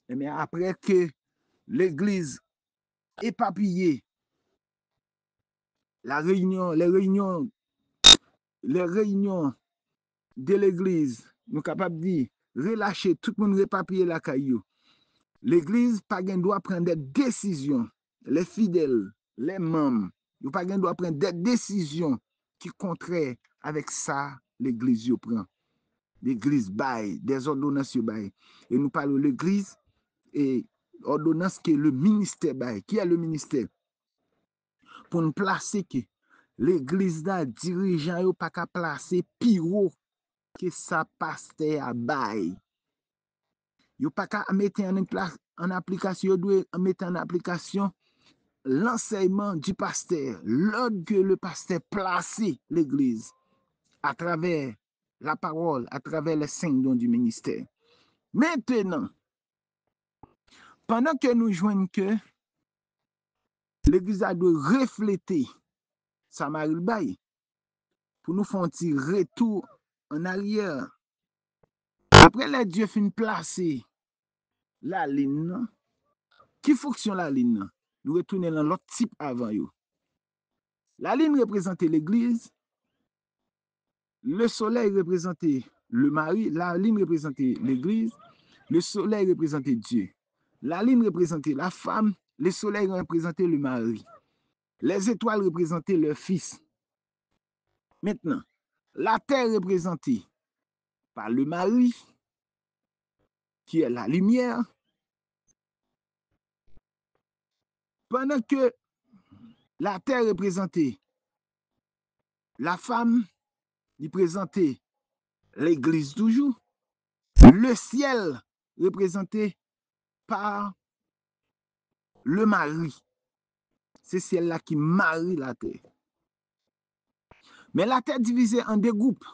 Mais après que l'église éparpillée, les réunions de l'église, nous sommes capables de dire, relâcher tout le monde éparpillé la caillou. L'église pas doit prendre des décisions. Les fidèles, les membres, ils pas doit prendre des décisions qui contraires avec ça l'église prend. L'église baille, des ordonnances baille. Et nous parlons de l'église et ordonnance que le ministère baille. Qui est le ministère? Pour nous placer que l'église là, dirigeant yo pas qu'à placer pire que ça pasteur à bail. Yo pas qu'à mettre en application, yo doit mettre en application l'enseignement du pasteur, l'ordre que le pasteur place l'église à travers la parole, à travers les 5 dons du ministère. Maintenant, pendant que nous joignons que l'église a dû refléter sa marille pour nous faire un petit retour en arrière. Après les dieux fin placer la ligne, qui fonctionne la ligne? Nous retournons dans l'autre type avant yo. La ligne représentait l'église, le soleil représentait le mari, la ligne représentait l'église, le soleil représentait Dieu. La ligne représentait la femme, le soleil représentait le mari. Les étoiles représentaient leur fils. Maintenant, la terre représentée par le mari, qui est la lumière, pendant que la terre représentait la femme, il présentait l'église toujours, le ciel représenté par le mari. C'est ciel-là qui marie la terre. Mais la terre divisée en deux groupes.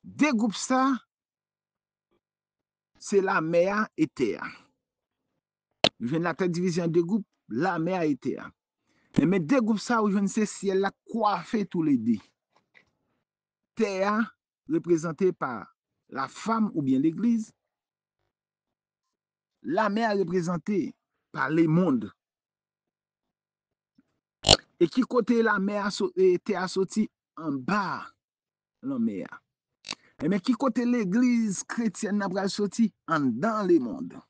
Deux groupes, ça, c'est la mer et terre. Je viens de la terre divisée en deux groupes, la mer et terre. Mais deux groupes, ça, je ne sais si elle a coiffé tous les deux. Terre, représentée par la femme ou bien l'église. La mer représentée par les mondes. Et qui côté la mer terre sorti en bas la mer. Mais qui côté l'église chrétienne n'a sorti en dans les mondes.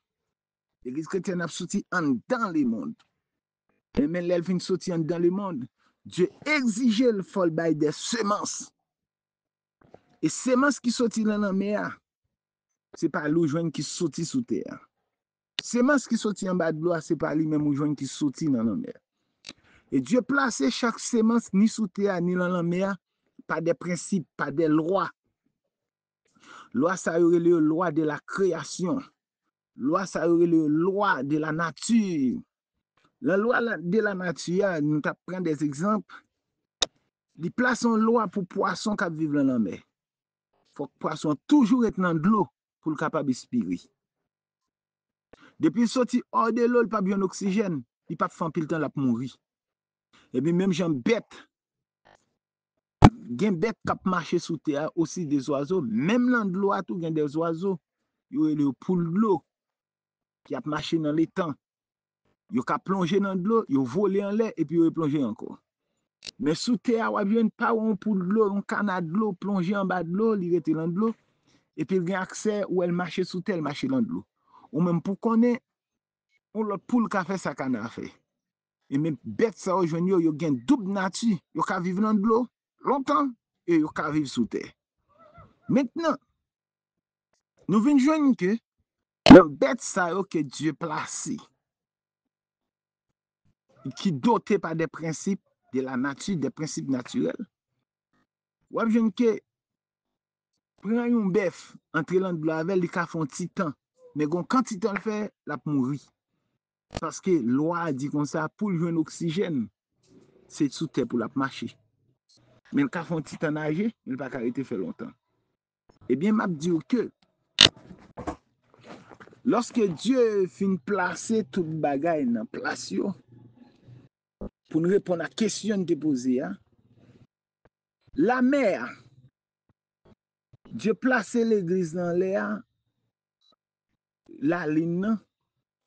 L'église chrétienne a sorti en dans les mondes. Mais l'elfine sorti en dans le monde. Dieu exigeait le fol bail des semences. Et semences qui sorti dans la mer, c'est pas l'eau joine qui sorti sous terre. Semences qui sorti en bas de l'eau, c'est pas lui-même joine qui sorti dans la mer. Et Dieu placé chaque semence ni sous terre ni dans la mer par des principes, par des lois. Loi, ça aurait le loi de la création. Loi, ça aurait le loi de la nature. La loi de la nature, nous prenons des exemples. Il place une loi pour poisson qui vivent dans la mer. Il faut que le poisson toujours être dans de l'eau pour le capable respirer. Depuis qu'il sorti hors de l'eau, il n'a pas bien d'oxygène. Il n'a pas fait pile temps pour mourir. Et puis même j'en bête. Il y a des bêtes qui marchent sous terre, aussi des oiseaux. Même dans de l'eau, il y a des oiseaux. Il y a des poules de l'eau qui a marché dans les temps. Il a plongé dans de l'eau, il a volé en l'air et puis il a plongé encore. Mais sous terre, il y a pas un poule de l'eau, un canard de l'eau, plongé en bas de l'eau, il était dans de l'eau. Et puis il y a accès où elle marche sous terre, elle marche dans de l'eau. Ou même pour connaître, on l'autre poule qui a fait ça canard fait. Et même bête ça aujourd'hui, il y a une double nature. Il y a vivre dans de l'eau longtemps et il y a vivre sous terre. Maintenant, nous venons joindre que le bête ça que Dieu placé, qui doté par des principes de la nature, des principes naturels. Ou bien que prend un bœuf, entre dans de l'eau avec, il a fait un petit temps. Mais quand il le fait, il a mourir. Parce que loi dit comme ça, pour jouer l'oxygène, c'est sous terre pour la marcher. Mais il a fait un petit temps nager, il n'a pas arrêté faire longtemps. Eh bien, m'a dit que lorsque Dieu finit placer toute bagaille dans place, pour nous répondre à la question de poser, la mer, Dieu placé l'église dans l'air, la ligne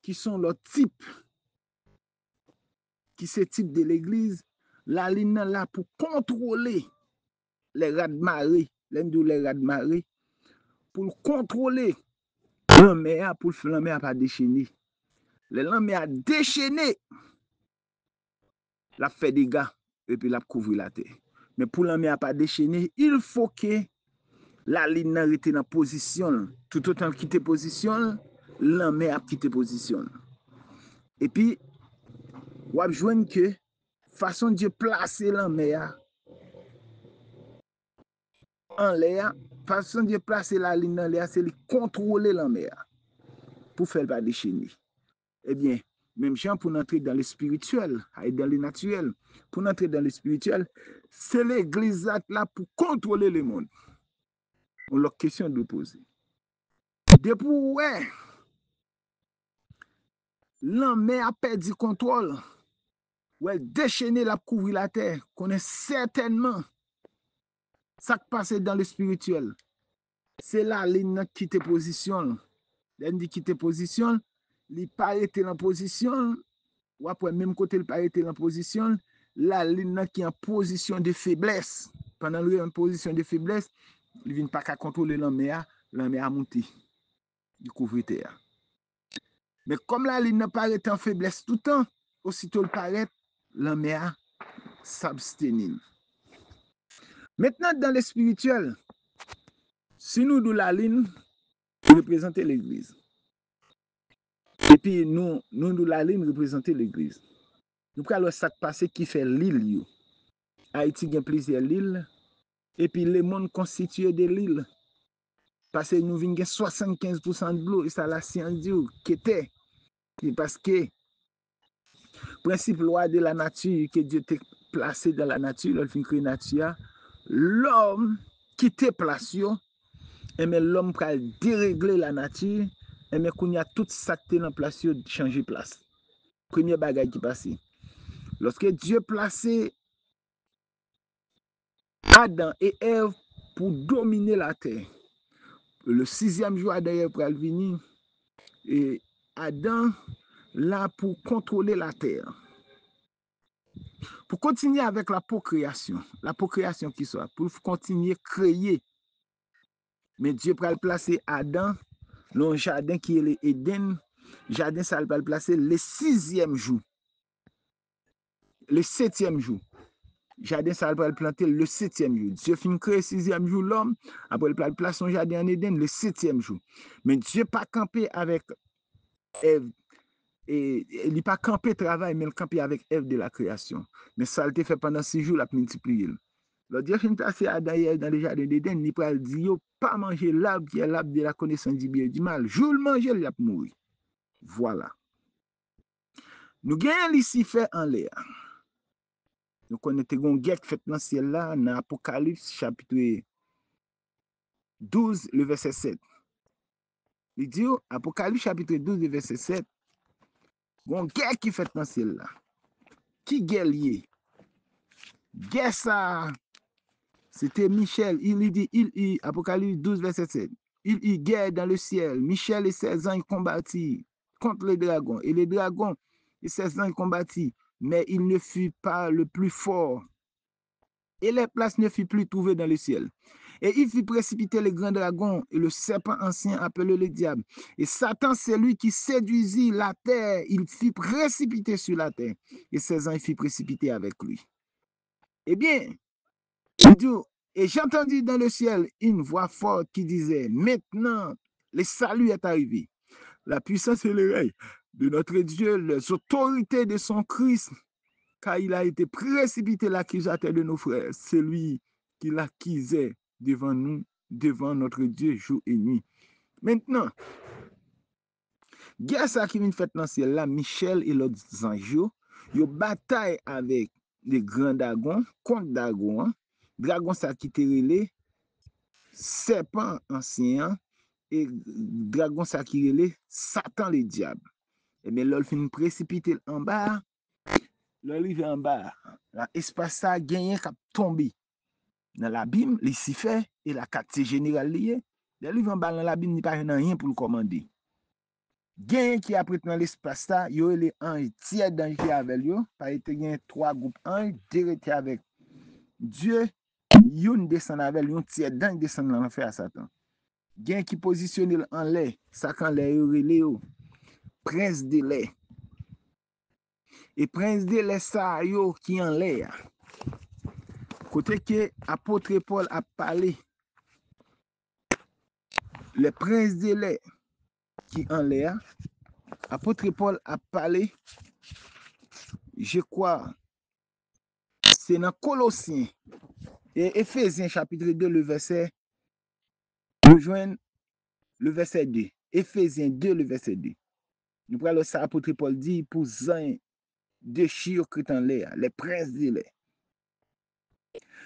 qui sont le type, qui c'est type de l'église, la ligne là pour contrôler les raz-de-marée, les raz-de-marée, pour contrôler l'homme pour faire l'homme pas déchaîner. L'homme a déchaîné, la fait des dégâts et puis la couvrir la terre. Mais pour l'homme pas déchaîner, il faut que la ligne reste dans position. Tout autant qu'il quitte position, l'homme a quitté position. Et puis, on va joindre que façon de placer l'homme en l'air, façon de placer la ligne en l'air, c'est de contrôler l'homme pour faire pas déchaîner. Eh bien, même gens pour entrer dans le spirituel, et dans le naturel, pour entrer dans le spirituel, c'est l'église là pour contrôler le monde. On leur question de poser. Depuis ouais, l'homme a perdu contrôle, ouais, déchaîné la couvrir la terre, connaît certainement ça qui passe dans le spirituel. C'est la ligne qui te positionne. L'un qui te positionne, il paraît en position, ou après même côté il paraît en position, la ligne qui est en position de faiblesse. Pendant qu'il est en position de faiblesse, il ne vient pas qu'à contrôler l'homme a monté. Il couvre terre. Mais comme la ligne paraît en faiblesse tout le temps, aussitôt le paraît, l'homme a s'abstenir. Maintenant, dans le spirituel, si nous de la ligne, représenter l'église. Et puis nous de la ligne, représenter l'église. Nous prenons ça passé qui fait l'île. Haïti a plusieurs îles. Et puis le monde constitué de l'île. Parce que nous avons 75% de l'eau. Et ça, la science dit qui était. Parce que principe loi de la nature que Dieu t'a placé dans la nature, l'homme créé nature, l'homme qui était placé, et mais l'homme peut dérégler la nature, et mais qu'on y a tout ça qui est en place, changer place. Premier bagage qui passe. Lorsque Dieu placé Adam et Ève pour dominer la terre, le 6e jour, Adam et Ève pour venir, et Adam là pour contrôler la terre. Pour continuer avec la procréation qui soit, pour continuer à créer. Mais Dieu va placer Adam dans un jardin qui est l'Éden. Jardin, ça va le placer le 6e jour. Le 7e jour. Jardin, ça va le planter le 7e jour. Dieu finit créer le 6e jour l'homme. Après, il va placer son jardin en Éden le 7e jour. Mais Dieu pas campé avec Ève. Et il n'est pas campé travail, mais il campé avec Ève de la création. Mais ça a été fait pendant 6 jours, il a multiplié. Le Dieu finit passer Adam et Ève dans le jardin d'Éden, il va dire, pas manger l'arbre qui est l'arbre de la connaissance du bien et du mal. Je le manger, il va mourir. Voilà. Nous gagnons ici fait en l'air. Nous connaissons une guerre faite dans le ciel là, dans Apocalypse chapitre 12, le verset 7. Il dit, Apocalypse chapitre 12, le verset 7, une guerre qui fait dans le ciel là. Qui guerre lié? Guerre ça, c'était Michel. Il dit, Apocalypse 12, verset 7. Il y guerre dans le ciel. Michel et ses anges combattirent contre les dragons. Et les dragons et ses anges combattirent. Mais il ne fut pas le plus fort. Et les places ne furent plus trouvées dans le ciel. Et il fit précipiter le grand dragon et le serpent ancien appelé le diable. Et Satan, c'est lui qui séduisit la terre. Il fit précipiter sur la terre. Et ses anges fit précipiter avec lui. Eh bien, et j'ai entendu dans le ciel une voix forte qui disait, maintenant, le salut est arrivé. La puissance et le règne de notre Dieu, les autorités de son Christ, car il a été précipité l'accusateur de nos frères, celui qui l'accusait devant nous, devant notre Dieu, jour et nuit. Maintenant, guerre ça qui vient fait dans le ciel là, Michel et l'autre anges, ils bataillent avec les grands dragons, contre dragons, dragon ça qui te relé, serpent ancien, et dragon ça qui relé, Satan le diable. Et bien, l'ol fin précipité en bas, l'arrivé en bas, l'espace ça gagné cap tombé dans l'abîme, les fait et la quartier général lié. L'arrivé en bas dans l'abîme, il n'y a pas rien pour le commander. Gen qui après dans l'espace là, yo les anges tiers d'anges qui avec yo, par été gen 3 groupes anges, 2 étaient avec Dieu, yon descend avec yon tiers d'ange descend dans l'enfer à Satan. Gen qui positionne en l'air, ça quand l'air yo prince de l'air. Et prince de l'air ça yo qui en l'air. Côté que apôtre Paul a parlé le prince de l'air qui en l'air, apôtre Paul a parlé, je crois, c'est dans Colossiens et Éphésiens chapitre 2, le verset, rejoindre le verset 2. Éphésiens 2, le verset 2. Nous prenons ça, apôtre Paul dit, pour un déchire qui est en l'air, les princes de l'air.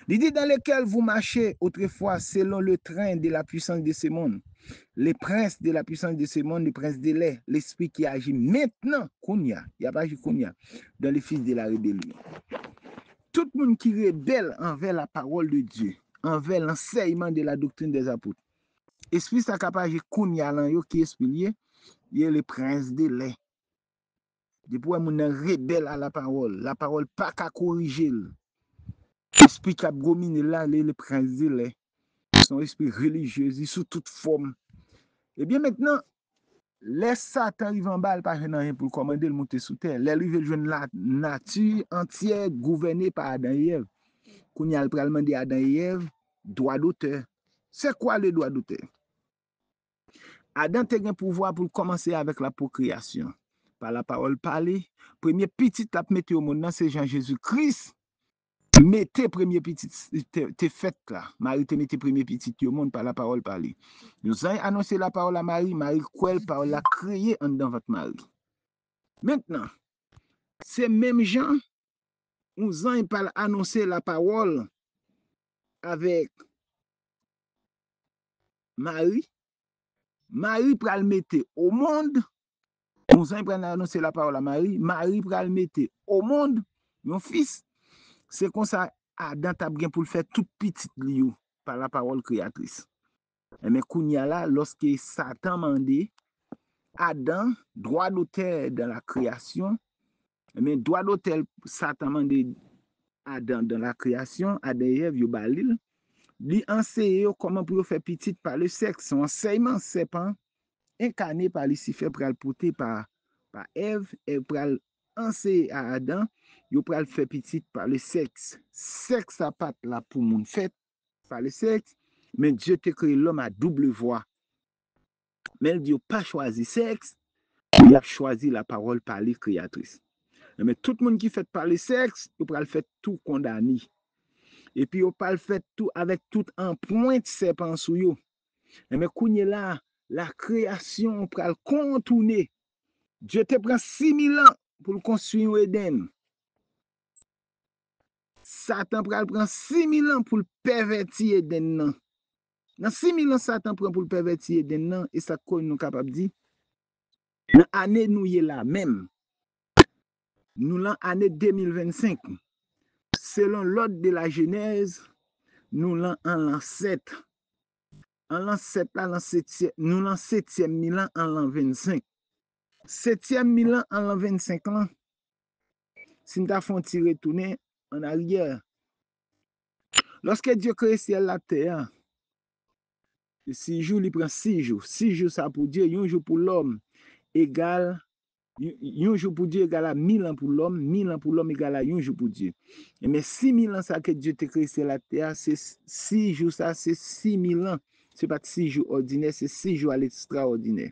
Il dit dans lesquels vous marchez autrefois selon le train de la puissance de ce monde. Les princes de la puissance de ce monde, les princes de l'air, l'esprit qui agit maintenant, Kounia, il n'y a pas agi Kounia, dans les fils de la rébellion. Tout le monde qui rebelle envers la parole de Dieu, envers l'enseignement de la doctrine des apôtres. Esprit ça capable Kounia lan yo qui esprit il est le prince de l'air. Depuis qu'on rebelle à la parole pas qu'à corriger. L'esprit qui a dominé là, le prince de l'air. Son esprit religieux, sous toute forme. Et bien maintenant, les Satan arrive en bas, pas rien pour commander le monter sous terre. Les veulent jouer la nature entière gouvernée par Adam et Ève. Qu'on y a le demander Adam et Ève, droit d'auteur. C'est quoi le droit d'auteur? Adam a un pouvoir pour commencer avec la procréation. Par la parole parlée, premier petit à mettre au monde, c'est Jean-Jésus-Christ. Mettez premier petit, t'es fait là. Marie te mettez premier petit au monde par la parole parlée. Nous avons annoncé la parole à Marie. Marie, quoi, parole la créée en dans votre mari. Maintenant, ces mêmes gens, nous avons annoncé la parole avec Marie. Marie pral mettre au monde. Nous avons annoncé la parole à Marie. Marie pral mettre au monde mon fils. C'est comme ça, Adam t'a bien pour le faire tout petit liou par la parole créatrice. Mais kounya là, lorsque Satan mandé Adam, droit d'auteur dans la création, mais droit d'auteur Satan mandé Adam dans la création, Adam et Ève yo balil, li enseigne comment pour faire petit par le sexe, son enseignement serpent incarné par Lucifer pral porté par Ève et pral enseigner à Adam, yo pral faire petit par le sexe. Sexe à pat là pour moun fait par le sexe, mais Dieu te créé l'homme à double voix. Mais Dieu n'a pas choisi sexe, il a choisi la parole parlée créatrice. Mais tout le monde qui fait parler sexe, il peut le faire tout condamné. Et puis, il peut le faire tout avec tout un point de serpent sous yo. Mais quand là, la création peut le contourner. Dieu te prend 6000 ans pour construire Eden. Satan prend 6000 ans pour pervertir Eden. Dans 6000 ans, Satan prend pour pervertir Eden. Et ça, quoi nous capable de dire? Dans l'année nous y est là même. Nous l'an année 2025. Selon l'ordre de la Genèse, nous l'an en l'an 7. En l'an 7, nous l'an 7e milan en l'an 25. 7e milan en l'an 25 ans. Si nous avons retourner en arrière. Lorsque Dieu crée ciel la terre, 6 jours, il prend 6 jours. 6 jours, ça pour Dieu, 1 jour pour l'homme égale. 1 jour pour Dieu égale à 1000 ans pour l'homme, 1000 ans pour l'homme égale à 1 jour pour Dieu. Mais 6000 ans, ça que Dieu t'a créé sur la terre, c'est 6 jours, ça c'est 6000 ans. Ce n'est pas 6 jours ordinaires, c'est 6 jours à l'extraordinaire.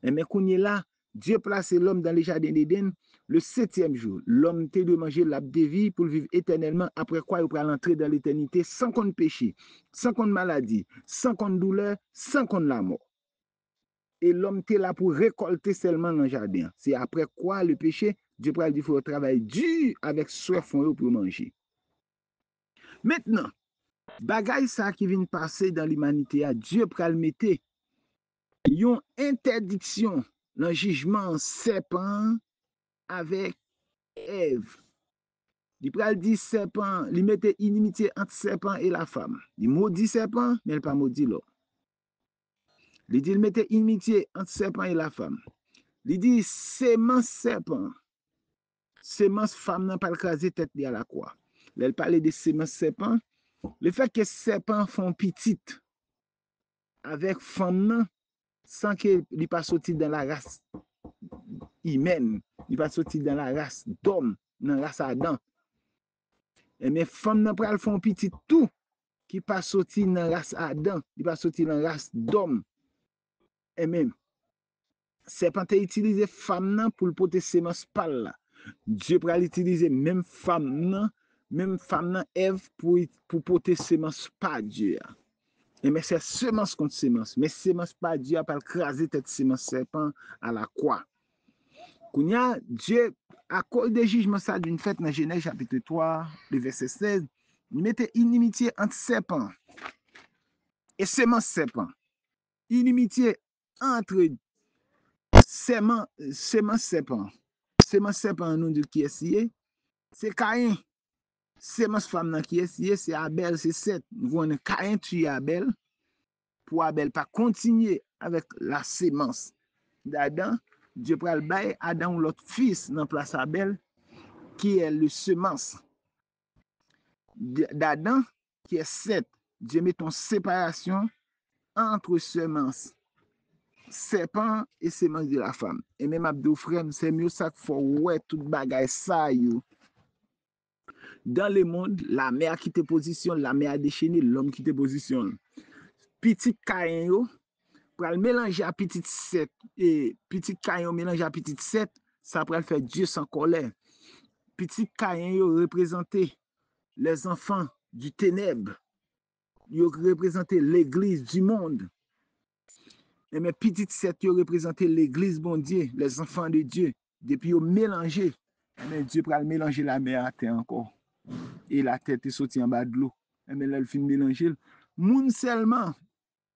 Mais quand on est là, Dieu place l'homme dans le jardin d'Éden le 7e jour. L'homme t'a de manger l'arbre de vie pour vivre éternellement, après quoi il pourra entrer dans l'éternité sans qu'on péché, sans qu'on maladie, sans qu'on douleur, sans qu'on la mort. Et l'homme était là pour récolter seulement dans le jardin. C'est après quoi le péché, Dieu pourra dire qu'il faut travailler dur avec soif pour manger. Maintenant, bagay ça qui vient passer dans l'humanité, Dieu pourra le mettre une interdiction dans le jugement serpent avec Ève. Il pourra dire serpent, il mettait inimitié entre serpent et la femme. Il maudit serpent, mais il pas maudit l'homme. Il dit il mettait inimitié entre serpent et la femme. Il dit, sémence serpent. Sémence femme n'a pas crasé tête à la croix. Elle parlait de sémence serpent. Le fait que serpent font petite avec femme sans qu'il ne pas sorti dans la race humaine, il pas sorti dans la race d'homme, dans la race Adam. Et mais femme n'a pas font petite tout qui pas sorti dans la race Adam, il pas sorti dans la race d'homme. Et même serpent a utilisé femme pour porter sémence pâle là. Dieu va utiliser même femme Ève pour porter sémence pas Dieu. Et mais c'est semence contre semence. Mais semence pas Dieu a pas craser tête semence serpent à la croix. Kounya, Dieu, à cause des jugements ça d'une fête dans Genèse chapitre 3, le verset 16, il mettait inimitié entre serpent et semence serpent. Inimitié entre semence serpent. Semence serpent, nous dit qui est scié, c'est Caïn. Semence femme qui est scié, c'est Abel, c'est Seth. Nous voyons Caïn tue Abel. Pour Abel pas continuer avec la sémence d'Adam, Dieu pral bailler Adam l'autre fils dans place Abel qui est le semence d'Adam qui est Seth. Dieu met une séparation entre semence serpent et semence de la femme. Et même Abdou frère, c'est mieux ça qu'il faut ouais tout bagay ça yo. Dans le monde, la mer qui te positionne, la mer a déchaîné, l'homme qui te positionne. Petit Caïn yo pral mélanger à petit 7 et petit Caïn mélanger à petit 7, ça pral faire Dieu sans colère. Petit Caïn yo représenter les enfants du ténèbre. Yo représenter l'église du monde. Et mais petit 7 yo représenter l'église bon Dieu, les enfants de Dieu. Depuis yo mélanger, mais Dieu pral mélanger la mer à terre encore. Et la tête est sortie en bas de l'eau. Et mais là, le fin mélanger. Moun seulement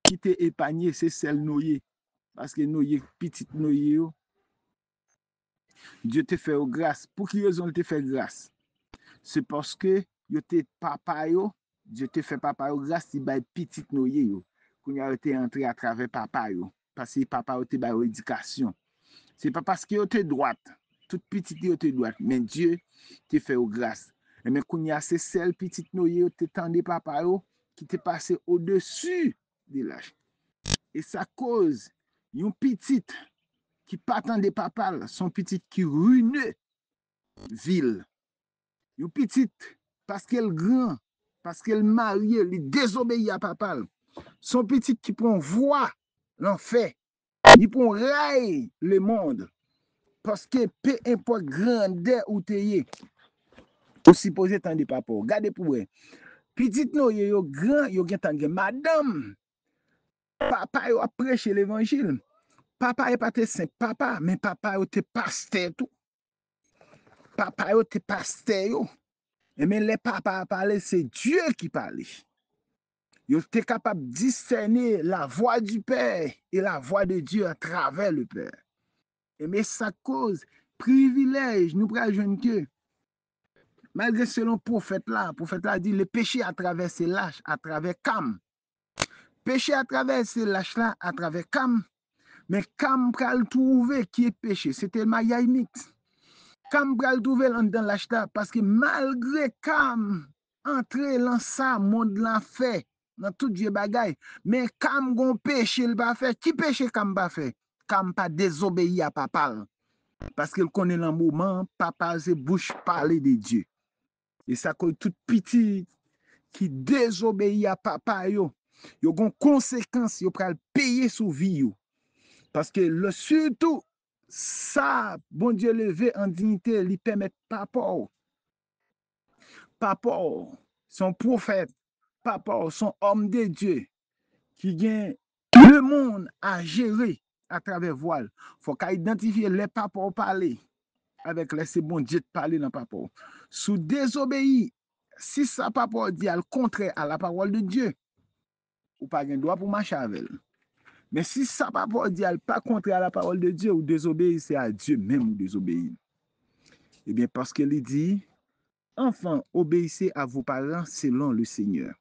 qui t'est épargné, c'est celle noyée. Parce que noyé, petite noyé, Dieu te fait grâce. Pour qui raison te fait grâce? C'est parce que yo te papa yo, Dieu te fait papa yo grâce, il bail petite noyé yo. Qu'on a été entré à travers papa yo. Parce que papa yo te bail éducation. C'est pas parce que yo te droite. Toute petite yo te droite. Mais Dieu te fait grâce. Et mais qu'on y a c'est celle petite noyé yo te tendé papa yo qui te passé au-dessus de l'âge. Et ça cause yon petite qui pas tant de papa, son petite qui ruine ville. Yon petite parce qu'elle grand, parce qu'elle marie, elle désobéit à papa. Son petit qui prend voix l'enfer, il prend rail le monde. Parce que peu importe grandeur ou t'es, ou supposé tant de papa. Regardez pour eux. Petite non, yo grand, yo gen tant de madame. Papa yo a prêché l'évangile. Papa est pas te saint papa, mais papa yo te pasteur tout. Papa yo te pasteur yo. Et mais les papas parler, c'est Dieu qui parle. Yo te capable de discerner la voix du Père et la voix de Dieu à travers le Père. Et mais ça cause privilège, nous prenons jeune que malgré selon prophète là dit le péché à travers ses lâches, à travers Cam. Péché à travers ces lâches là, à travers Cam. Mais Cam pral trouver qui est péché, c'était Mayaïmix. Cam pral trouver dans lâche là parce que malgré Cam entrer dans ça monde là fait dans tout Dieu bagay, mais Cam gon péché le pas fait. Qui péché Cam pas fait? Cam pas désobéi à papa. Parce qu'il connaît le moment, papa c'est bouche parler de Dieu. Et ça cause tout petit qui désobéit à papa yo gon conséquence, yo pral payer sous vie yo. Parce que le surtout ça bon Dieu levé en dignité lui permet papa son prophète, papa son homme de Dieu qui gagne le monde à gérer à travers voile. Faut qu'à identifier les papas parler avec les c'est bon Dieu de parler dans papa. Sous désobéi, si ça papa dit al contraire à la parole de Dieu, ou pas gain droit pour marcher avec. Mais si ça papa dit al pas contraire à la parole de Dieu ou désobéir, c'est à Dieu même ou désobéir. Eh bien parce que il dit enfants, obéissez à vos parents selon le Seigneur.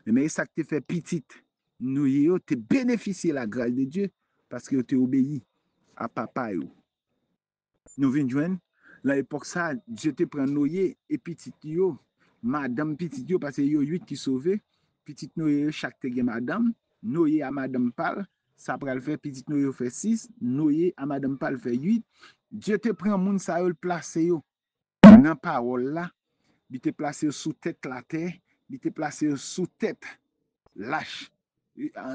Mais ça qui te fait petite, nous te bénéficier la grâce de Dieu parce que tu obéis à papa yo. nous venons joindre. Là, l'époque ça, Dieu te prend Noé et petit yo, madame petit yo, parce que yo 8 qui sauvé. Petit Noé, chaque te gen madame. Noé à madame parle, ça pral faire petit Noé fait 6. Noé à madame parle fait 8. Dieu te prend moun sa yo place yo. Dans parole là, il te placé sous tête la terre, il te placé sous tête lâche.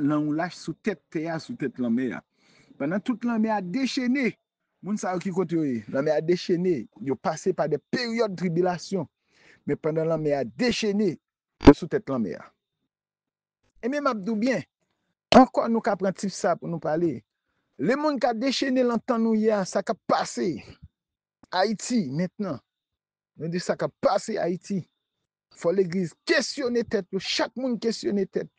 Nan lâche sous tête terre, sous tête la mer. Pendant toute la mer a déchaîné, moun sa qui côté yo, la mer a déchaîné, yo passé par des périodes de tribulation, mais pendant la mer a déchaîné sous tête la mer. Et même abdou bien, encore nous ka prend type ça pour nous parler. Les moun qui a déchaîné l'entend nous hier, ça qui a passé Haïti maintenant. Nous dit ça qui a passé Haïti. Faut l'église questionner tête, chaque monde questionner tête.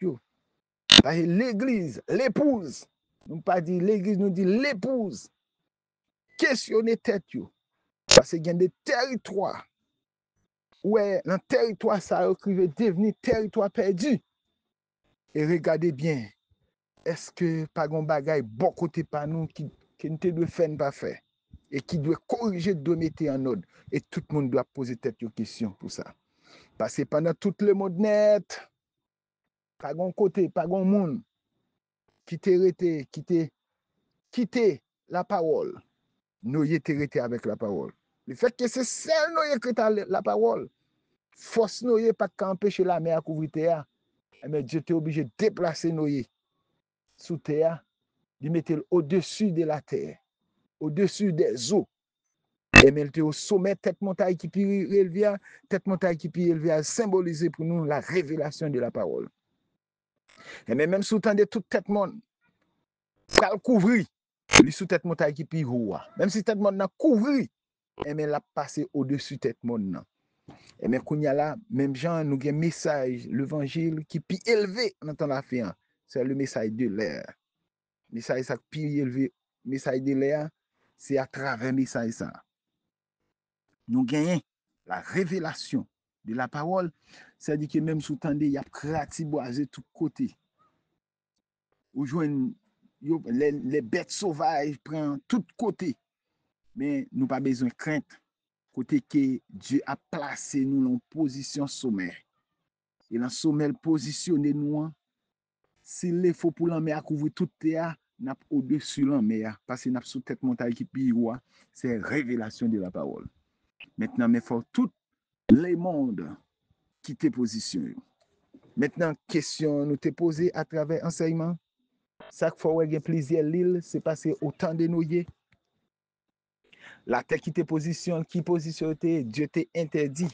L'église, l'épouse, nous pas dit l'église, nous dit l'épouse. Questionner tête. Parce qu'il y a des territoires. Ouais, dans le territoire, ça a devenir territoire perdu. Et regardez bien, est-ce que pas un bagay bon côté par nous qui ne doit faire pas faire et qui doit corriger, doit mettre en ordre. Et tout le monde doit poser tête aux questions pour ça. Parce que pendant tout le monde net, pas un côté, pas un monde qui quitté la parole. Nous y étions restés avec la parole. Le fait que c'est celle nous qui la parole, force nous pas qu'empêcher la mer à couvrir terre. Mais Dieu était obligé de déplacer nous sous terre, de mettre au-dessus de la terre, au-dessus des eaux. Et mettre au sommet tête montagne qui peut élever, tête montagne qui peut élever, symboliser pour nous la révélation de la parole. Et même sous temps de toute tête monde, ça couvrir, lui sous tête montagne qui peut roi. Même si tête monde n'a couvrir, et mais l'a passé au-dessus tête monde. Et mais qu'on y a là, même Jean nous a un message, l'évangile qui peut élever en temps la fin, c'est le message de l'air. Message ça peut élever, message de l'air, c'est à travers message ça. Nous gagnons la révélation de la parole, c'est-à-dire que même sous tendez, il y a cratiboisé tout côté. Ou joignent les bêtes sauvages prennent tout côté. Mais nous pas besoin de crainte. Côté que Dieu a placé nous en position sommaire. Et dans sommaire positionné nous, s'il faut pour l'en à couvrir toute terre, n'a au-dessus l'en mer parce que n'a sous tête montagne qui pire, c'est révélation de la parole. Maintenant, mais faut tout les mondes quitter position. Maintenant, question nous te posée à travers enseignement. Chaque fois où il y a plusieurs l'île, c'est parce que autant de noyés. La terre qui te positionne, Dieu t'a interdit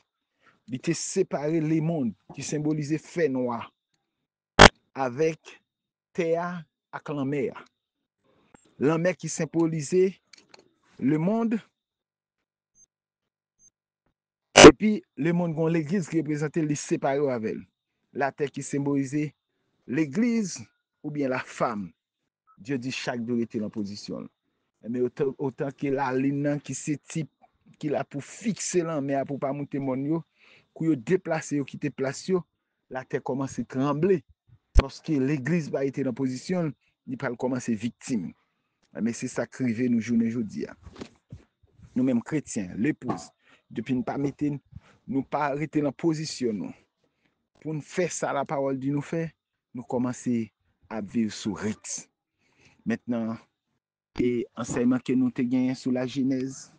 de te séparer les mondes qui symbolisaient fait noir avec terre et la mer. La mer qui symbolisait le monde. Et puis, le monde, l'église qui représentait les séparés avec elle. La terre qui symbolisait l'église ou bien la femme. Dieu dit chaque doit être en position. Mais autant que la ligne qui se type, qui a pour fixer la mer, pour ne pas monter mon yo, qui déplacer, qui te place, la terre commence à trembler. Parce que l'église va être en position, il va commencer victime. Mais c'est ça qui arrive nous journée aujourd'hui. Nous-mêmes chrétiens, l'épouse, depuis ne pas mettre, nous pas arrêter en position. Nous. Pour nous faire ça, la parole de nous faire, nous commencer à vivre sous rite. Maintenant, et enseignement que nous avons gagné sur la Genèse,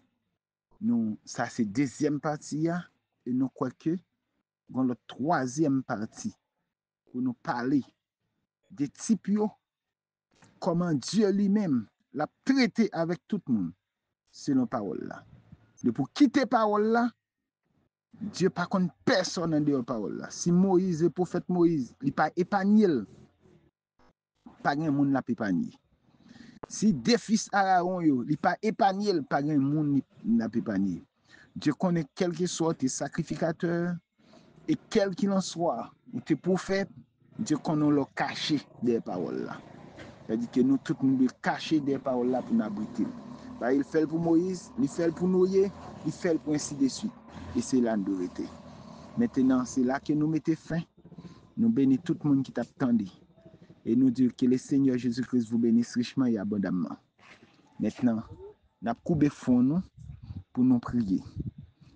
nous, ça c'est deuxième partie, et nous croyons que dans la troisième partie, pour nous parler des types, comment Dieu lui-même l'a traité avec tout le monde, selon la parole là. Et pour quitter la parole là, Dieu pas contre personne en dehors de la parole là. Si Moïse, le prophète Moïse, il pas épargné, pas de monde l'a épargné. Si deux fils Aaron, il pas épargné, pas de monde l'a épargné. Dieu connaît quel que soit tes sacrificateurs et quel qu'il en soit, ou tes prophètes, Dieu connaît le caché des paroles là. C'est-à-dire que nous, tout le monde caché des paroles là pour nous abriter. Bah, il fait pour Moïse, il fait pour Noé, il fait pour ainsi de suite. Et c'est là nous devons. Maintenant, c'est là que nous mettons fin. Nous bénissons tout le monde qui t'attendait. Et nous disons que le Seigneur Jésus-Christ vous bénisse richement et abondamment. Maintenant, nous avons coupé fond nous. pour nous prier.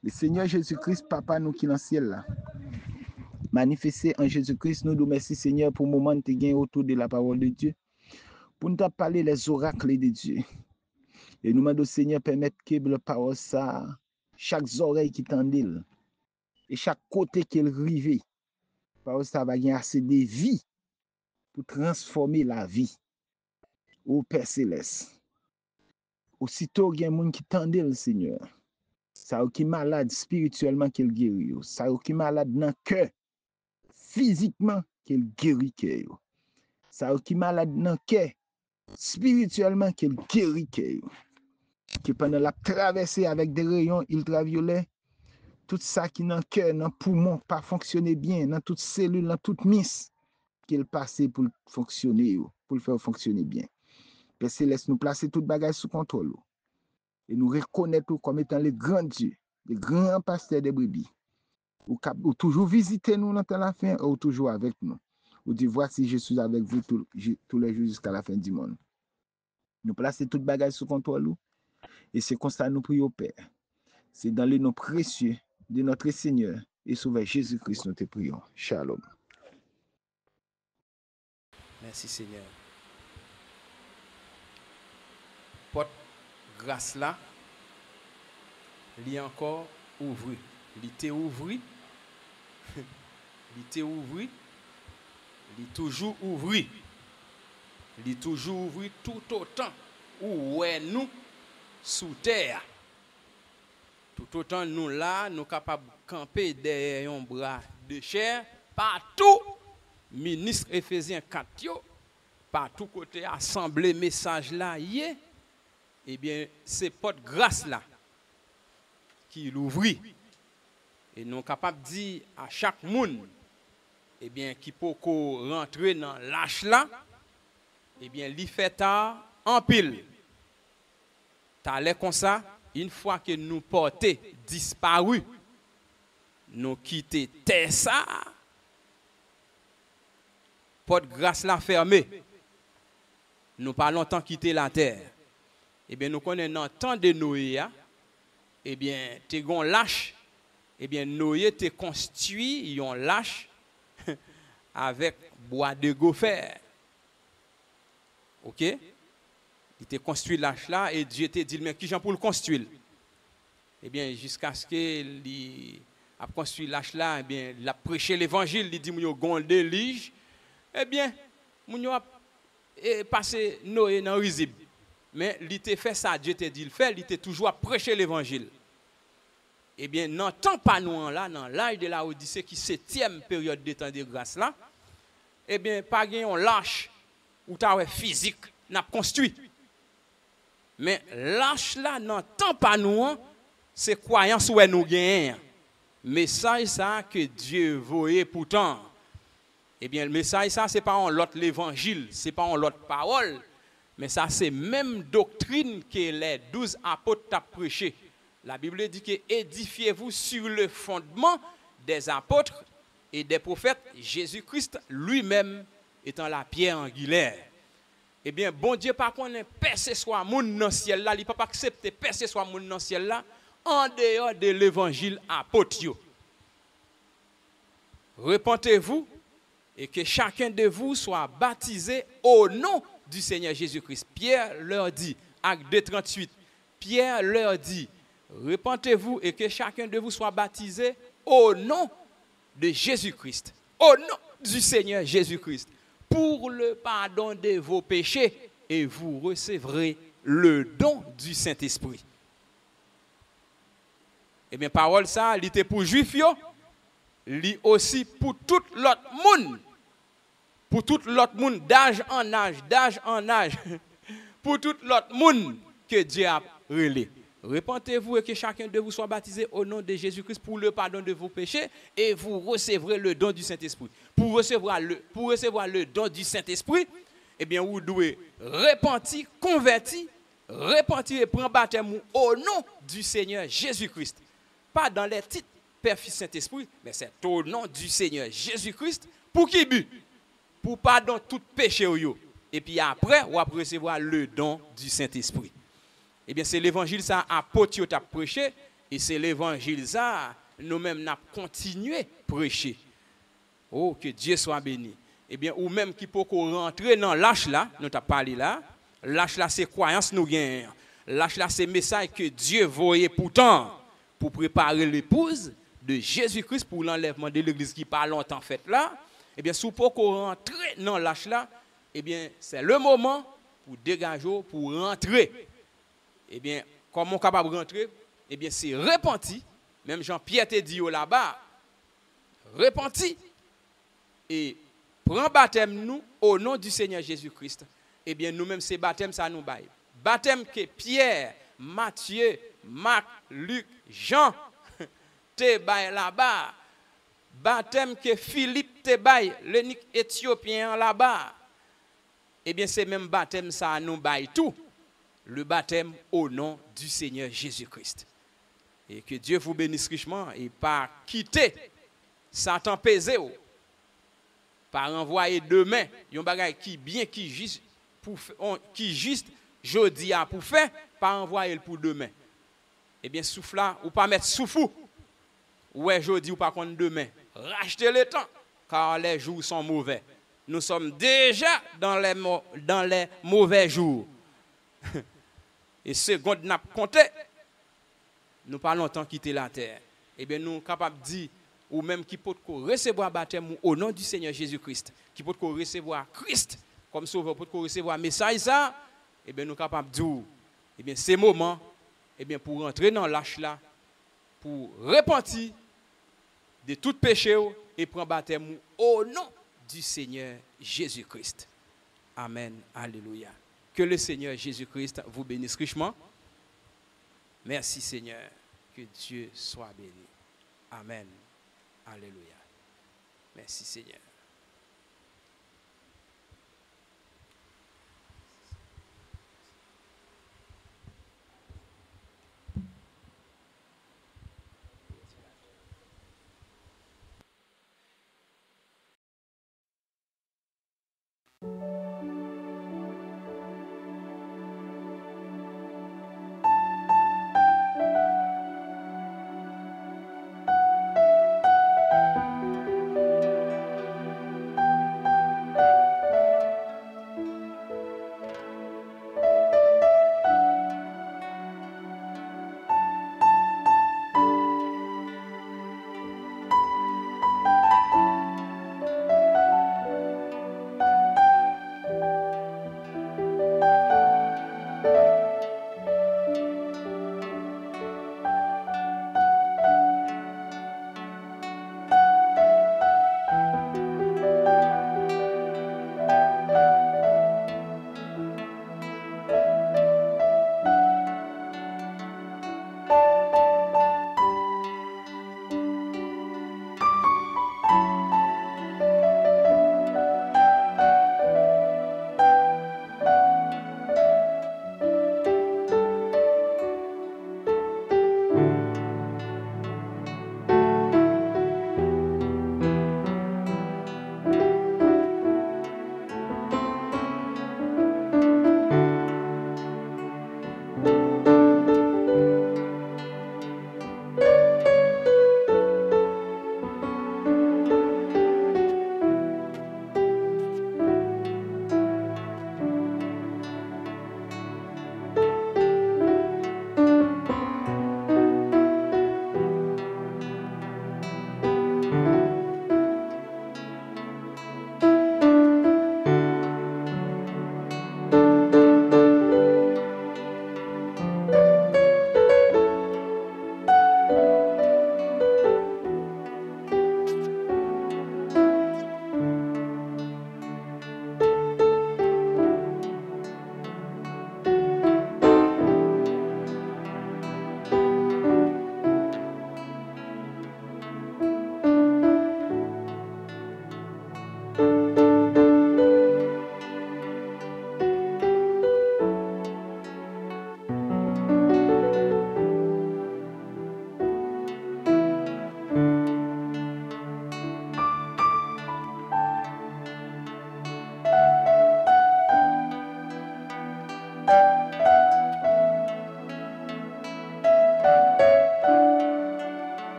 Le Seigneur Jésus-Christ, Papa, nous qui dans le ciel là, manifesté en Jésus-Christ, nous remercions Seigneur pour le moment que tu as autour de la parole de Dieu, pour nous parler les oracles de Dieu. Et nous demandons Seigneur, permettre que la parole ça, chaque oreille qui t'endile, et chaque côté qu'elle rive, parole ça va gagner assez de vie pour transformer la vie. Au Père Céleste. Aussitôt, il y a des gens qui tendent le Seigneur. Ça qui est malade spirituellement qu'il guérit. Ça qui est malade dans le cœur, physiquement qu'il guérit. Ça qui est malade dans le cœur, spirituellement qu'il guérit. Que pendant la traversée avec des rayons ultraviolets, tout ça qui est dans le cœur, dans le poumon, pas fonctionner bien, dans toute cellule, dans toute miss, qu'il passe pour fonctionner, pour le faire fonctionner bien. Père Céleste, nous placer tout bagage sous contrôle. Et nous reconnaître comme étant les grands dieux, les grands pasteurs des brebis. Ou toujours visiter nous dans la fin, ou toujours avec nous. Ou dire, voici, je suis avec vous tous les jours jusqu'à la fin du monde. Nous placer tout bagage sous contrôle. Et c'est comme ça nous prions au Père. C'est dans le nom précieux de notre Seigneur et Sauveur Jésus-Christ nous te prions. Shalom. Merci Seigneur. Porte grâce là, li encore ouvri. Li te ouvri. Li te ouvri. Li toujours ouvri. Li toujours ouvri tout autant où est nous sous terre. Tout autant nous là, nous capables de camper derrière un bras de chair partout. Ministre Éphésiens 4 yo, partout côté assemblée message là yé. Eh bien, c'est porte grâce là qui l'ouvrit. Et nous sommes capables de dire à chaque monde, eh bien, qui peut rentrer dans l'âge là, eh bien, li fait tard en pile. T'as l'air comme ça, une fois que nous portons disparu, nous quittons terre ça, porte grâce là fermée. Nous pas longtemps quitter la terre. Eh bien, nous connaissons dans le temps de Noé, eh bien, tu gon lâche, eh bien, Noé te construit un lâche avec bois de gopher. OK? Il te construit lâche là et Dieu te dit, mais qui j'en pour le construire? Eh bien, jusqu'à ce qu'il a construit lâche là, eh bien, il a prêché l'évangile, il dit, mon yo gon délige, eh bien, mon yo a passé Noé dans risible. Mais il t'a fait ça, Dieu t'a dit le fait, il t'a toujours prêché l'évangile. Eh bien, dans le temps pas nous là, dans l'âge de la Odyssée, qui est 7e période de temps de grâce là, eh bien, pas gain on lâche ou ta physique n'a construit. Mais lâche là, dans le temps pas nous, c'est croyance où nous gagnons. Message ça que Dieu voyait pourtant. Eh bien, le message ça, c'est pas en l'autre l'évangile, c'est pas en l'autre parole. Mais ça, c'est même doctrine que les 12 apôtres ont prêché. La Bible dit que édifiez-vous sur le fondement des apôtres et des prophètes, Jésus-Christ lui-même étant la pierre angulaire. Eh bien, bon Dieu, par contre, percé soit moun dans le ciel là, il ne peut pas accepter percé soit moun dans le ciel là, en dehors de l'évangile apôtre. Repentez-vous et que chacun de vous soit baptisé au nom du Seigneur Jésus-Christ. Pierre leur dit, acte 2:38, Pierre leur dit, repentez-vous et que chacun de vous soit baptisé au nom de Jésus-Christ, au nom du Seigneur Jésus-Christ, pour le pardon de vos péchés, et vous recevrez le don du Saint-Esprit. Eh bien, parole ça, il était pour juifs, il aussi pour tout l'autre monde. Pour tout l'autre monde, d'âge en âge, pour tout l'autre monde que Dieu a relé. Repentez-vous et que chacun de vous soit baptisé au nom de Jésus-Christ pour le pardon de vos péchés et vous recevrez le don du Saint-Esprit. Pour recevoir le don du Saint-Esprit, eh bien, vous devez repentir, convertir, repentir et prendre baptême au nom du Seigneur Jésus-Christ. Pas dans les titres Père, Fils, Saint-Esprit, mais c'est au nom du Seigneur Jésus-Christ. Pour qui but? Pour pardon tout péché. Et puis après, on va recevoir le don du Saint-Esprit. Eh bien, c'est l'évangile ça apôtre yo t'a prêché et c'est l'évangile ça nous-mêmes n'a continué prêcher. Oh, que Dieu soit béni. Eh bien, ou même qui peut rentrer dans l'âge là, nous t'a parlé là, l'âge là c'est croyance nous gagnons. L'âge là c'est message que Dieu voyait pourtant pour préparer l'épouse de Jésus-Christ pour l'enlèvement de l'église qui pas longtemps fait là. Eh bien, si vous pouvez rentrer dans l'âge là, eh bien, c'est le moment pour dégager, pour rentrer. Eh bien, comment on est capable de rentrer? Eh bien, c'est repenti. Même Jean-Pierre te dit là-bas, repenti. Et prends baptême nous au nom du Seigneur Jésus-Christ. Eh bien, nous-mêmes, c'est baptême, ça nous baille. Baptême que Pierre, Matthieu, Marc, Luc, Jean te baille là-bas. Baptême que Philippe te baille, l'unique Éthiopien là-bas. Eh bien, c'est même baptême, ça nous baille tout. Le baptême au nom du Seigneur Jésus-Christ. Et que Dieu vous bénisse richement et pas quitter Satan pesé. Par envoyer demain, un bagage qui bien, qui juste, jeudi à pour faire, pas envoyer pour demain. Eh bien, souffle là, ou pas mettre souffle. Ouais, jeudi ou pas contre demain. Rachetez le temps, car les jours sont mauvais. Nous sommes déjà dans les mauvais jours. Et seconde n'a compté, nous pas longtemps quitter la terre. Eh bien, nous sommes capables de dire, ou même qui peut recevoir baptême au nom du Seigneur Jésus-Christ, qui peut recevoir Christ comme sauveur, peut recevoir message ça, eh bien, nous sommes capables de dire, eh bien, ces moments, eh bien, pour entrer dans l'âge là, pour repentir de tout péché et prendre baptême au nom du Seigneur Jésus-Christ. Amen. Alléluia. Que le Seigneur Jésus-Christ vous bénisse richement. Merci Seigneur. Que Dieu soit béni. Amen. Alléluia. Merci Seigneur.